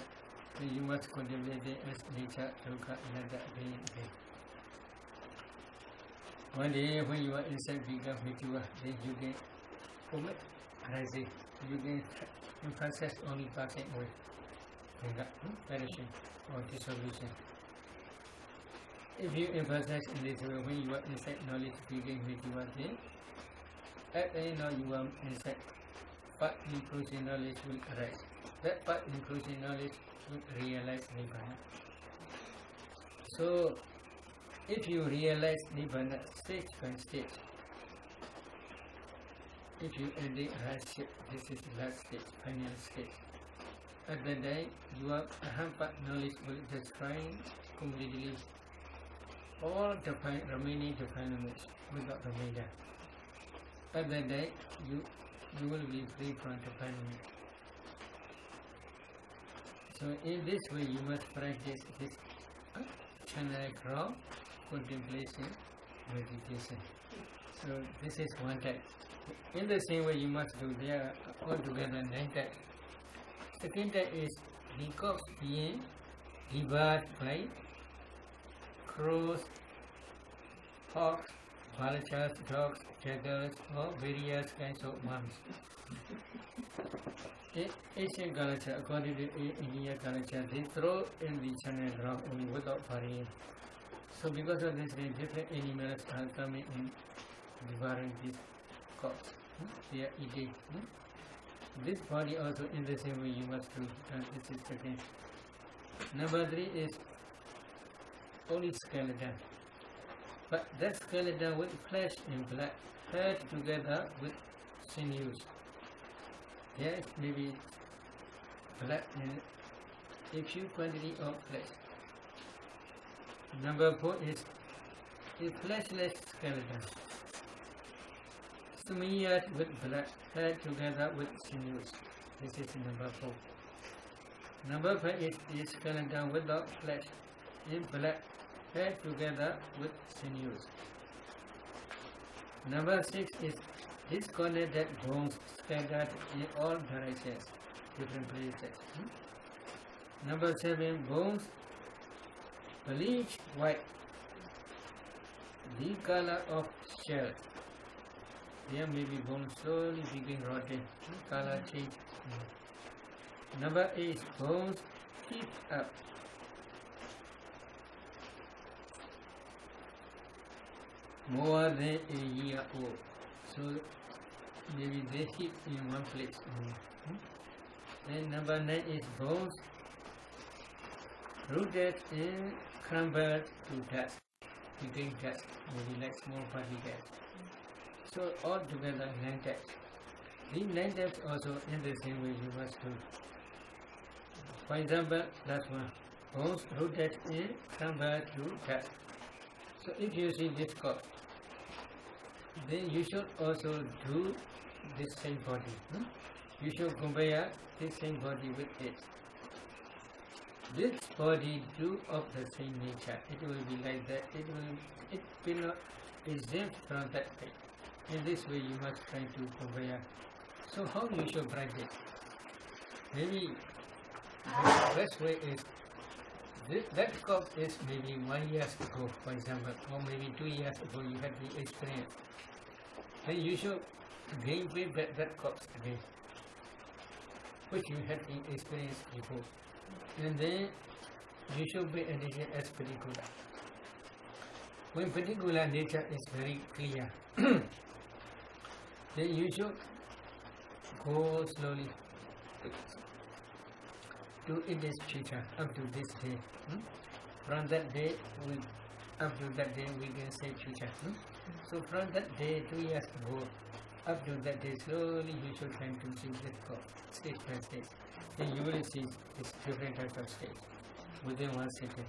then you must contemplate them as nature, dukkha, anatta, again and again. One day when you are inside bigger mithya, then you can omit rising, you can emphasize only passing away, perishing or dissolution. If you emphasize in this way, when you are inside knowledge, begin mithya, then at any now you are inside, part inclusive knowledge will arise. That part inclusive knowledge will realize Nibbana. So, if you realize Nibbana stage by stage, if you end the hardship, this is the last stage, final stage. At that day, your ahampat knowledge will destroy completely all the remaining defilements without remainder. At that day, you will be free from defilement. So in this way, you must practice this Charnal ground, contemplation, meditation. So this is one type. In the same way, you must do there altogether 9 types. Second type is peacocks being devoured by crows, hawks, vultures, dogs, jackals, or various kinds of worms. In Asian culture, according to Indian culture, they throw in the Charnal ground only without varying. So because of this, different animals are coming in devouring these crops. They are eating. This body also in the same way you must do. This is second. Number 3 is only skeleton. But that skeleton with flesh and blood held together with sinews. There is maybe blood and a few quantity of flesh. Number 4 is a fleshless skeleton, smeared with blood, held together with sinews. This is number 4. Number 5 is a skeleton without flesh, in blood, held together with sinews. Number 6 is disconnected bones scattered in all directions, different places. Number 7, bones bleached white, the color of shell. There may be bones slowly begin rotting, color change. Number 8, bones heaped up. More than a year old. So maybe they heap in one place. Then number 9 is bones rooted and crumbled to dust, became dust, maybe like small particles. So altogether 9 types. These 9 types also in the same way you must do. For example, last one, bones rooted and crumbled to dust. So if you see this corpse, then you should also do this same body. You should compare this same body with it. This body do of the same nature. It will be like that. It will not exempt from that thing. In this way, you must try to compare. So how you should practice? Maybe the best way is that corpse is maybe 1 year ago, for example, or maybe 2 years ago you had the experience. Then you should gain back that corpse again, which you had the experience before. And then you should be edited as particular. When particular nature is very clear, then you should go slowly to in this future up to this day. From that day up to that day we can say future. So from that day 2 years ago up to that day, slowly you should try to see this corpse stage by stage. Then you will see this different types of stage within 1 second.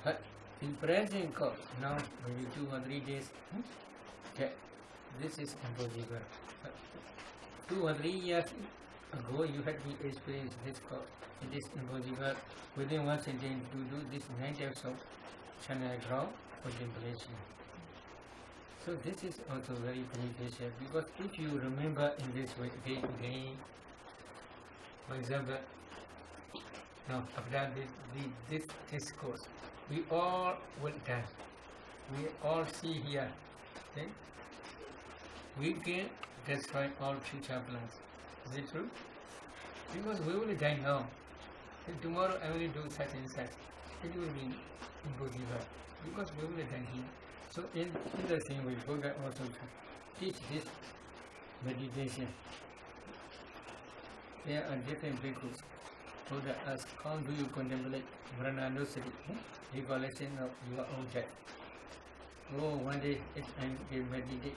But in present corpse now maybe 2 or 3 days, this is impossible. But 2 or 3 years ago you had the experience this corpse. It is impossible within 1 second to do this 9 types of Charnal ground contemplation. So this is also very beneficial because if you remember in this way again, for example, now after this discourse, we all will die. We all see here, okay? We can destroy all future plans. Is it true? Because we will die now. And tomorrow I will do such and such. It will be impossible because we will die here. So in the same way, Buddha also teach this meditation. There are different bhikkhus. Buddha asks, how do you contemplate Mrananusati? recollection of your object. Oh, one day if I meditate,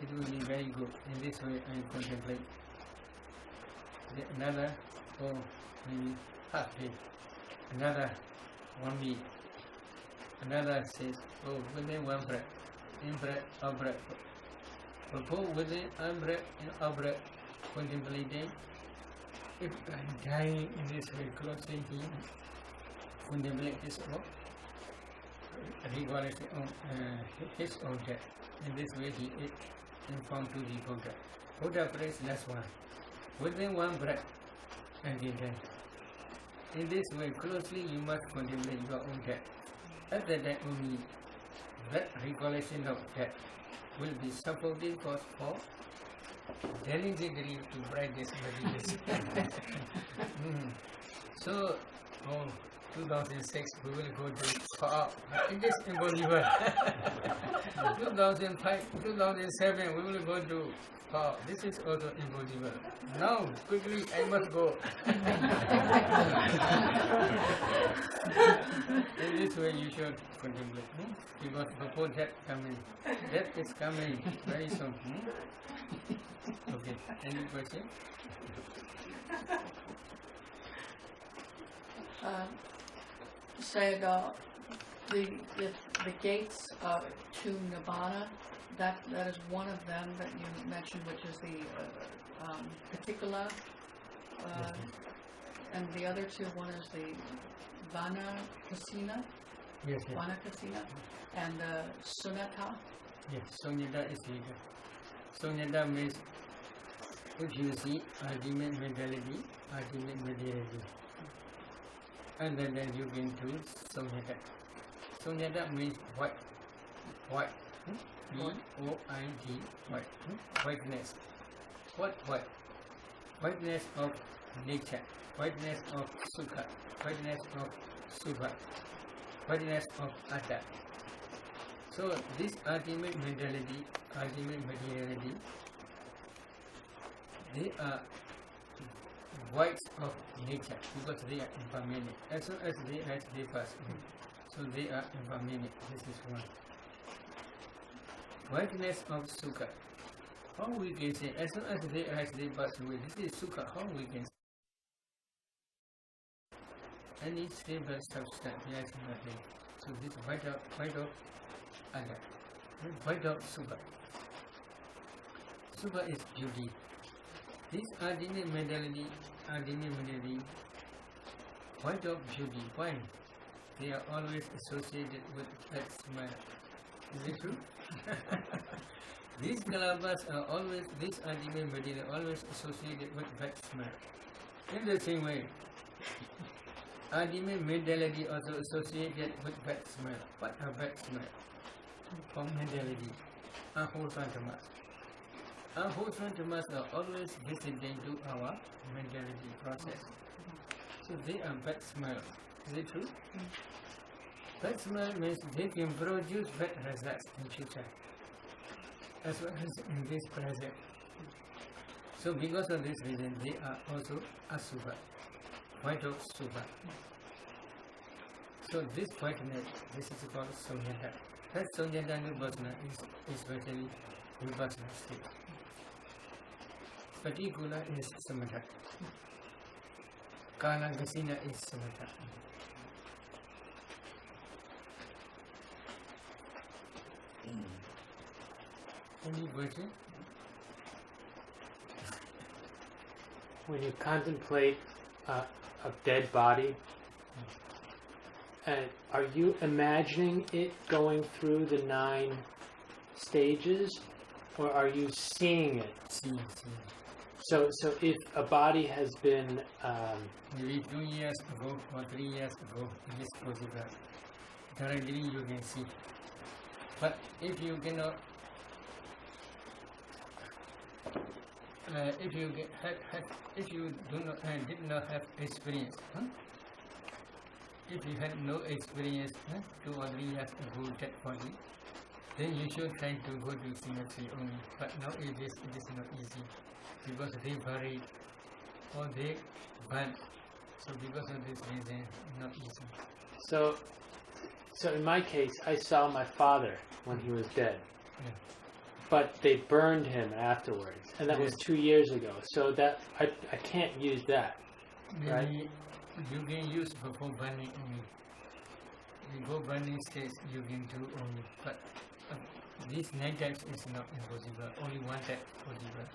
it will be very good. In this way I contemplate. Another, oh, maybe half day. Another 1 week. Another says, oh, within one breath, in breath, out breath. Before within out breath, in out breath, contemplating. If I'm dying in this way, closely he contemplate his recollection on his object. In this way he is informed to the Buddha. Buddha prays last one. Within one breath and then. In this way, closely you must contemplate your own death. At that time only, that recollection of death will be supporting cause for diligently to practice meditation. So, 2006 we will go to PaAukSayadaw. It is impossible. 2005, 2007 we will go to PaAukSayadaw. This is also impossible. Now, quickly I must go. In this way you should contemplate. Because before death coming, death is coming very soon. Okay, any question? Sayadaw, the gates to Nibbana, that is one of them that you mentioned, which is the particular, and the other two, one is the Vana Kasina, Yes, yes. Vana Kasina, and Sunyata. Yes, Sunyata is later. Sunyata means, if you see ultimate mentality, ultimate materiality, and then you can choose Sunyata. Sunyata means white. V-O-I-D, white. Whiteness. What white? Whiteness of nature, whiteness of Sukha, whiteness of Subha, whiteness of Atta. So this ultimate mentality, ultimate materiality, they are whites of nature because they are impermanent. As soon as they pass in, so they are impermanent. This is one. Whiteness of Sukha. How we can say, as soon as they pass away, this is Sukha. How we can say? Any stable substance, there is nothing. So this white of Atta, white of Subha. Subha is beauty. This ultimate mentality, white of beauty. Why? They are always associated with that smile. Is it true? These kalabas are always, this ultimate material always associated with that smile. In the same way, ultimate mentality also associated with that smile. What are that smile? For mentality, unwholesome tamas. Unwholesome tamas are always visiting to our mentality process. So they are bad smile. Is it true? Bad smile means they can produce bad results in future, as well as in this present. So because of this reason, they are also asubha, white of subha. So this whiteness, this is called sunyata. That sunyata nibbana is especially vipassana state. Particular is samatha. Kala gasina is samatha. Any question? When you contemplate a dead body, are you imagining it going through the 9 stages, or are you seeing it? See. So if a body has been Maybe 2 years ago or 3 years ago, it is possible. Directly you can see. But if you cannot, if you did not have experience, if you had no experience 2 or 3 years ago dead body, then you should try to go to cemetery only. But now it is not easy because they buried or they burn. So because of this reason, not easy. So in my case, I saw my father when he was dead, Yeah. but they burned him afterwards, and that was 2 years ago. So that I can't use that. Maybe Right. you can use for burning only. You go burning stage, you can do only. But these 9 types is not impossible. Only one type possible.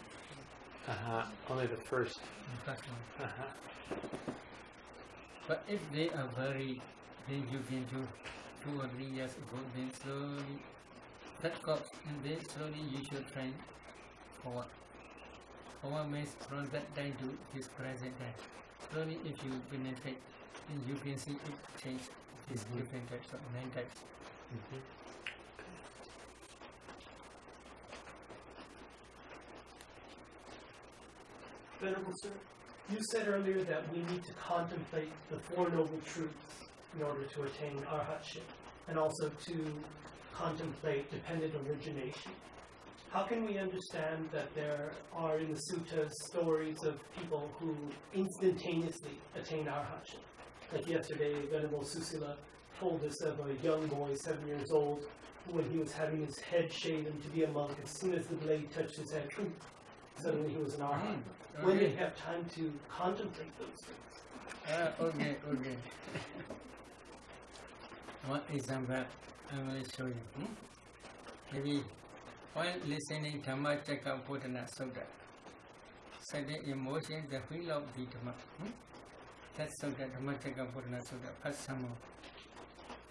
Only the first. The first one. Uh-huh. But if they are very, then you can do 2 or 3 years ago, then slowly that comes, and then slowly you should train forward. Forward means from that time to this present time. Slowly, if you penetrate, then you can see it change these different types of 9 types. Venerable Sir, you said earlier that we need to contemplate the Four Noble Truths in order to attain arhatship, and also to contemplate dependent origination. How can we understand that there are in the suttas stories of people who instantaneously attain arhatship? Like yesterday, Venerable Susila told us of a young boy, 7 years old, who when he was having his head shaven to be a monk, as soon as the blade touched his head, suddenly he was an arhat. When they have time to contemplate those things. Okay. One example I will show you. Maybe while listening Dhamma Cakkappavattana Sutta, certain emotion, the wheel of the Dhamma. That's Sutta, Dhamma Cakkappavattana Sutta, first sermon.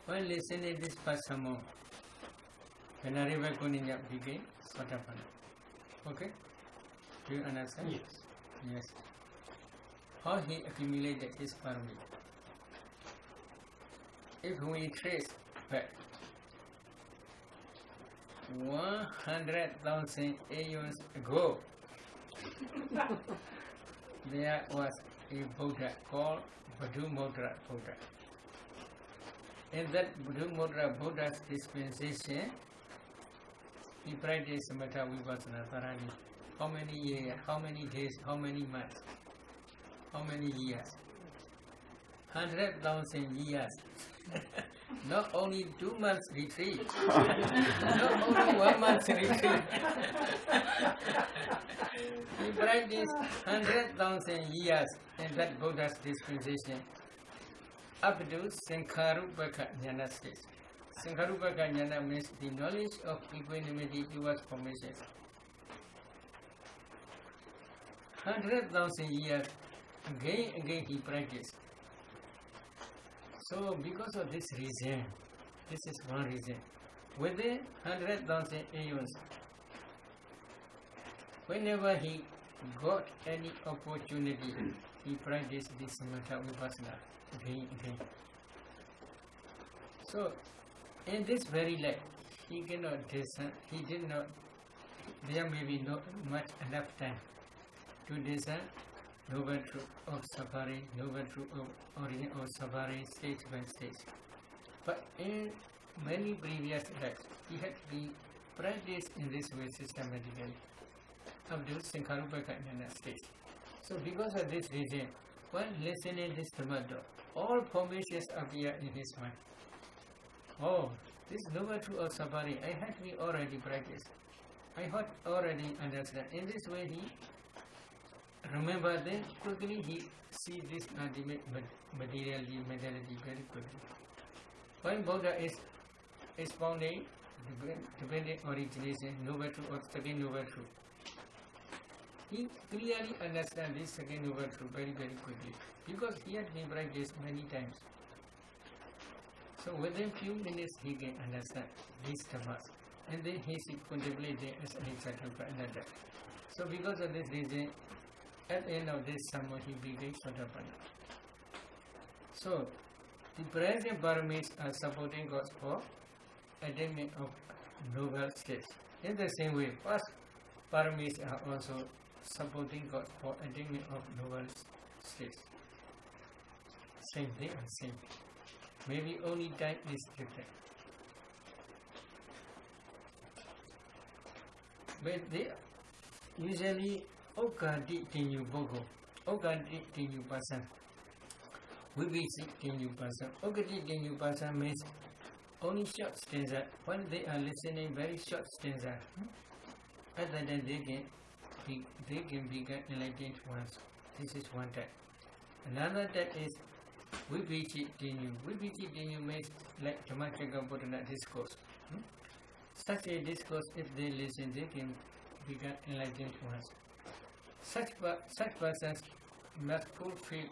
While listening this first sermon, Venerable Kuninya became Sotapanna. Okay? Do you understand? Yes. Yes. How he accumulated his parami. If we trace back 100,000 aeons ago, there was a Buddha called Buddha. In that Buddha's dispensation, he practiced Samatha Vipassana thoroughly. How many years, how many days, how many months, how many years? 100,000 years. Not only 2 months retreat, not only 1 month retreat. He practiced 100,000 years in that Buddha's dispensation up to Sankharupaka Jnana stage. Sankharupaka Jnana means the knowledge of equanimity towards formations. 100,000 years, again he practiced. So because of this reason, this is one reason. Within 100,000 aeons, whenever he got any opportunity, he practiced this Samatha Vipassana again. So in this very life, he cannot discern, he did not, there may be not much enough time to discern noble truth of suffering, noble truth of origin of suffering, stage by stage. But in many previous lives, he had been practiced in this way systematically up to Sankharupaka Jnana stage. So because of this reason, while listening this Dhamma, all formations appear in his mind. Oh, this noble truth of suffering, I had to be already practiced. I had already understand. In this way, he remember, then quickly he see this ultimate materiality very quickly. When Buddha is expounding dependent origination, noble truth or second noble truth, he clearly understands this second noble truth very quickly because he had been practiced many times. So within few minutes he can understand these dhammas, and then he should contemplate them as anicca and another. So because of this reason, at the end of this summer, he became Sotapanna. So, the present paramis are supporting God's for attainment of noble states. In the same way, past paramis are also supporting God for attainment of noble states. Same, they are same. Maybe only time is different. But they usually Okati Tinyu Bogo, Okati Tinyu person. Vibhisi Tinyupasa. Okati Tinyupasa means only short stanza. When they are listening, very short stanza. Other than they can become enlightened ones. This is one type. Another type is Vibhisi Tinyu. Vibhisi Tinyu means like Dhammacakkappavattana discourse. Such a discourse, if they listen, they can become enlightened ones. Such persons must fulfill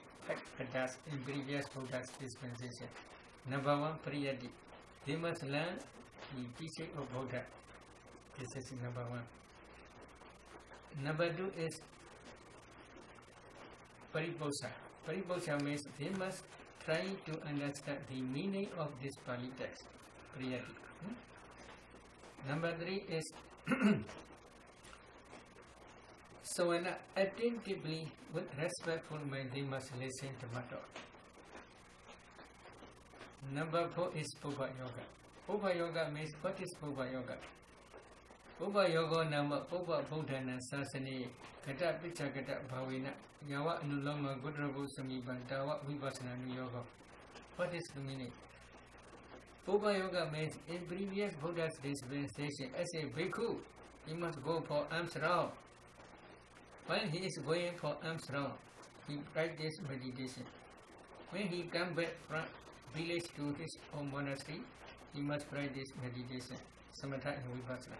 Padas in previous Buddha's dispensation. Number one, Priyati. They must learn the teaching of Buddha. This is number one. Number two is Pariposa. Pariposa means they must try to understand the meaning of this Pali text. Priyati. Number three is so when attentively with respectful mind they must listen to Mato. Number four is Pupa Yoga. Pupa Yoga means what is Pupa Yoga? Pupa Yoga nama Pupa Buddhana Sasani Kata Picha Kata Bhavina Yawa Nulama Gudrabu Samibantawa Vipassana Yoga. What is the meaning? Pupa Yoga means in previous Buddha's dispensation, as a bhikkhu, he must go for alms round. When he is going for alms round, he practices meditation. When he comes back from village to his own monastery, he must practice meditation, samatha and vipassana.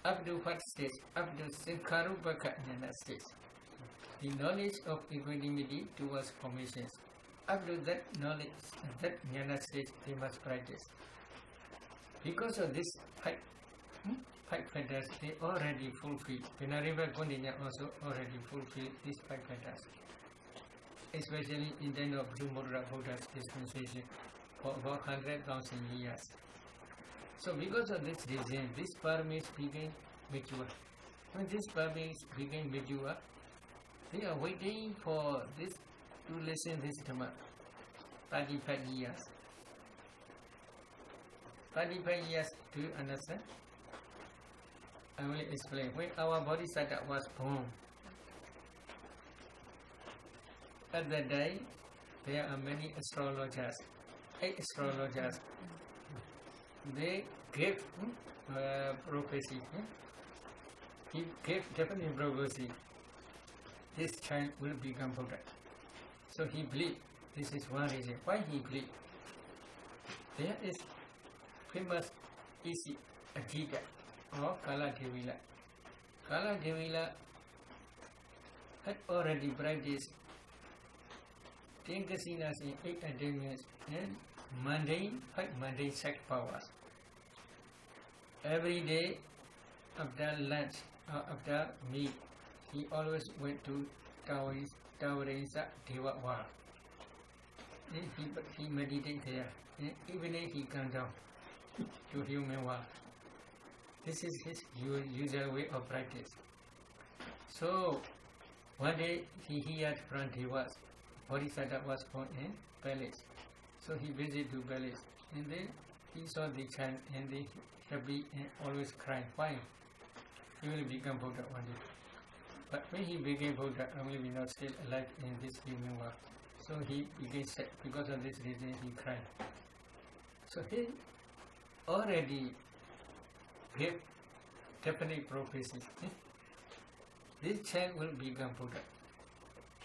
Up to what stage? Up to Sankharupaka Jnana stage. The knowledge of equanimity towards formations. Up to that knowledge, that jnana stage, they must practice. Because of this five factors, they already fulfill. Venerable Kondinya also already fulfilled these 5 factors. Especially in the of Buddha's dispensation for about 100,000 years. So because of this reason, these paramis became mature. When these paramis became mature, they are waiting for this to listen this Dhamma. 35 years. 35 years, do you understand? I will explain. When our Bodhisattva was born, at that day, there are many astrologers, 8 astrologers. They gave prophecy. He gave definite prophecy. This child will become Buddha. So he believed. This is one reason why he believed. There is famous Isi Ajita or Kala Devila. Kala Devila had already practiced 10 kasinas in 8 attainments and mundane, 5 mundane sex powers. Every day after lunch or after meal, he always went to Tawarinsa Deva War. He meditated there. Evening he comes down to human world. This is his usual way of practice. So one day he heard from Devas, Bodhisattva was born in palace. So he visited to palace and then he saw the child and they happy and always crying. Why? He will become Buddha one day. But when he became Buddha, I will be not still alive in this human world. So he became sad. Because of this reason he cried. So he already gave definite prophecy. This child will become Buddha.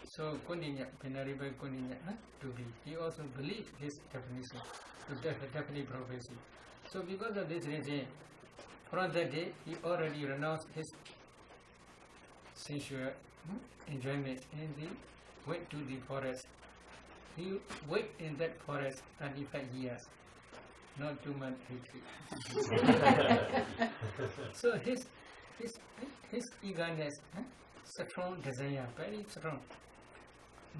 So Kondinya, Venerable Kondinya, to be. He also believed this definition, definite prophecy. So because of this reason, from that day he already renounced his sensual enjoyment and he went to the forest. He wait in that forest 35 years, not 2 months retreat. So his eagerness, strong desire, very strong.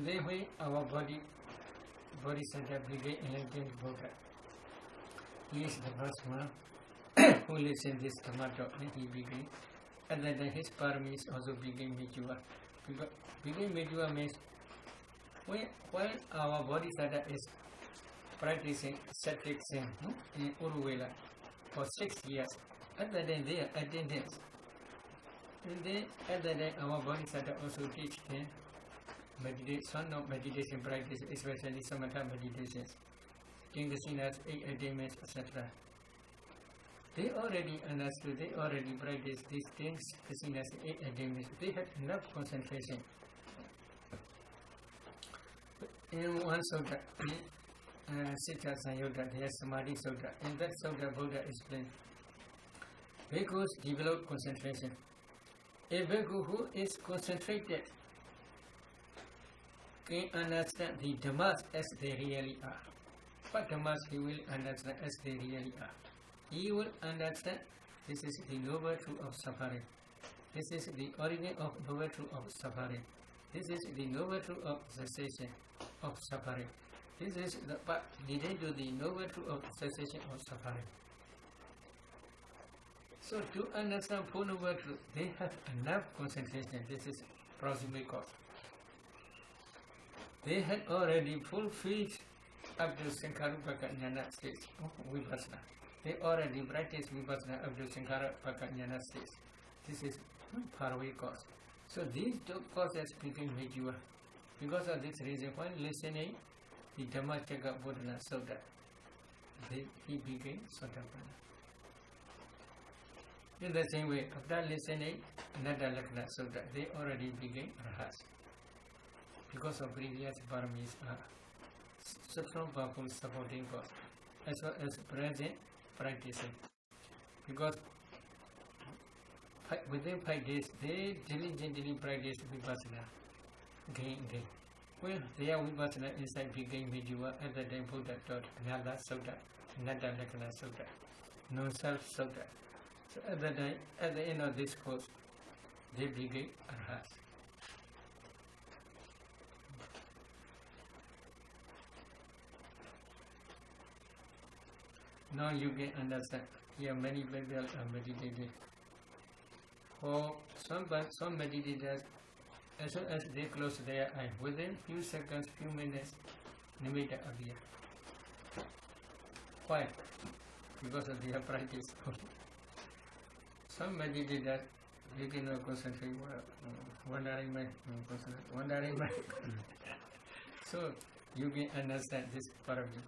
Then when our Bodhisattva became enlightened Buddha, he is the first one who listened this Dhamma and he became, and then his paramis also became mature. Became mature means when our Bodhisattva is practicing sattvic sin in Uruvela for 6 years, other than their attendance, and then other than our Bodhisattva also teach him meditation, no meditation practice, especially samatha meditations, king sinas, 8 attainments, etc. They already understood, they already practiced these things, kasinas, 8 attainments. They had enough concentration. In one sutta, Siddha Sanyutta, there is Samadhi Sutta. In that sutta, Buddha explained, bhikkhus develop concentration. A bhikkhu who is concentrated can understand the dhammas as they really are. What dhammas he will understand as they really are? He will understand this is the noble truth of suffering. This is the origin of noble truth of suffering. This is the noble truth of cessation of suffering. This is the path leading to the noble truth of cessation of suffering. So to understand Four Noble Truths, they have enough concentration. This is proximate cause. They had already fulfilled up to Sankarupaka Jnana stage of Vipassana. They already practiced Vipassana up to Sankarupaka Jnana stage. This is faraway cause. So these two causes became mature. Because of this reason, when listening the Dhammacakka Buddha Sutta, he became Sotapanna. In the same way, after listening Anatta Lakkhana Sutta, they already became Rahas. Because of previous paramis are strong, powerful supporting cause, as well as present practicing. Because within 5 days, they diligently practiced Vipassana. Again. When their Vipassana insight became mature, at the time Buddha taught Anatta Sutta, Anatta Lakkhana Sutta, non-self Sutta. So at the time, at the end of this course, they became Arhats. Now you can understand. Here many people are meditating. For some meditators, as soon as they close their eye, within few seconds, few minutes, nimitta appear. Why? Because of their practice. Some meditators, they cannot concentrate, wandering mind. So you can understand this parami.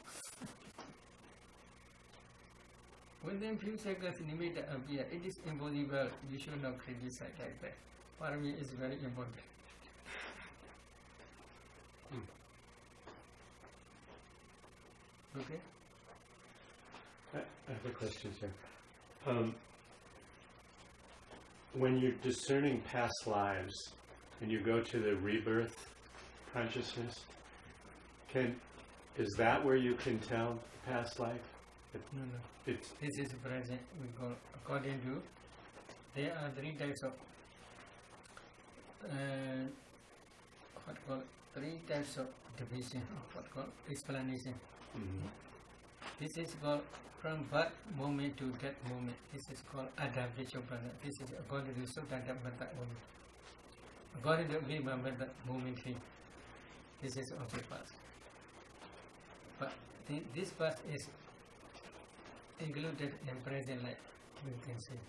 Within few seconds, nimitta appear. It is impossible. You should not criticize like that. Parami is very important. Okay? I have a question, sir. When you're discerning past lives and you go to the rebirth consciousness, is that where you can tell past life? No. It's This is present. We go according to. There are 3 types of. Three types of division of explanation. This is called from birth moment to death moment. This is called Adavechopana. This is according to Sutta Metta moment. According to Viva Metta momentary. This is also past. But this past is included in present life, you can see.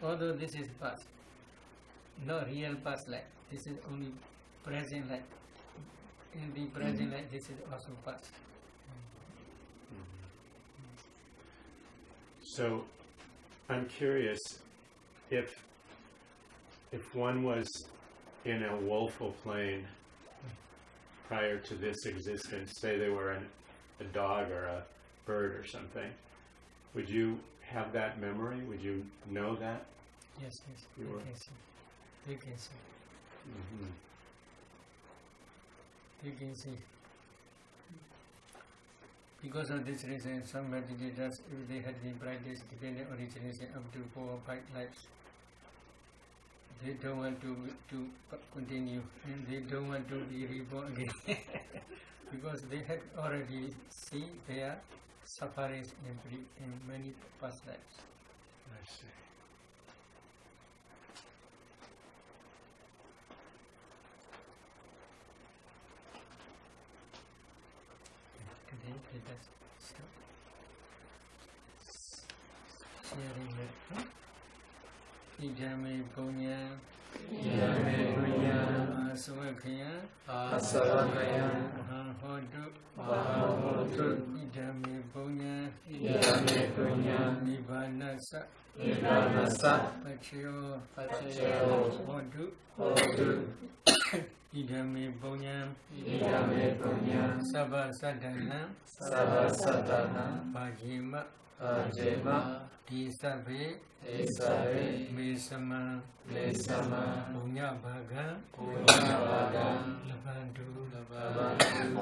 Although this is past, no real past life. This is only present life. In the present life, this is also past. So I'm curious if one was in a woeful plane prior to this existence, say they were a dog or a bird or something, would you have that memory? Would you know that? Yes, You you were? can see. You can see. You can see. Because of this reason, some meditators, if they had been practiced dependent origination up to 4 or 5 lives, they don't want to continue and they don't want to be reborn again because they had already seen their sufferings in many past lives. I see. Today, let us start sharing that. idame punya Idame punya aswakaya asavakaya mahahodu mahahotu idame punya idame punya nibanasa nibanasa pachayo pachayo hodu hotu idame punya idame punya sabha sadhana savasatana bhajima ajema disabe isabe mesama mesama punya bhaga punya vaga labandu labantu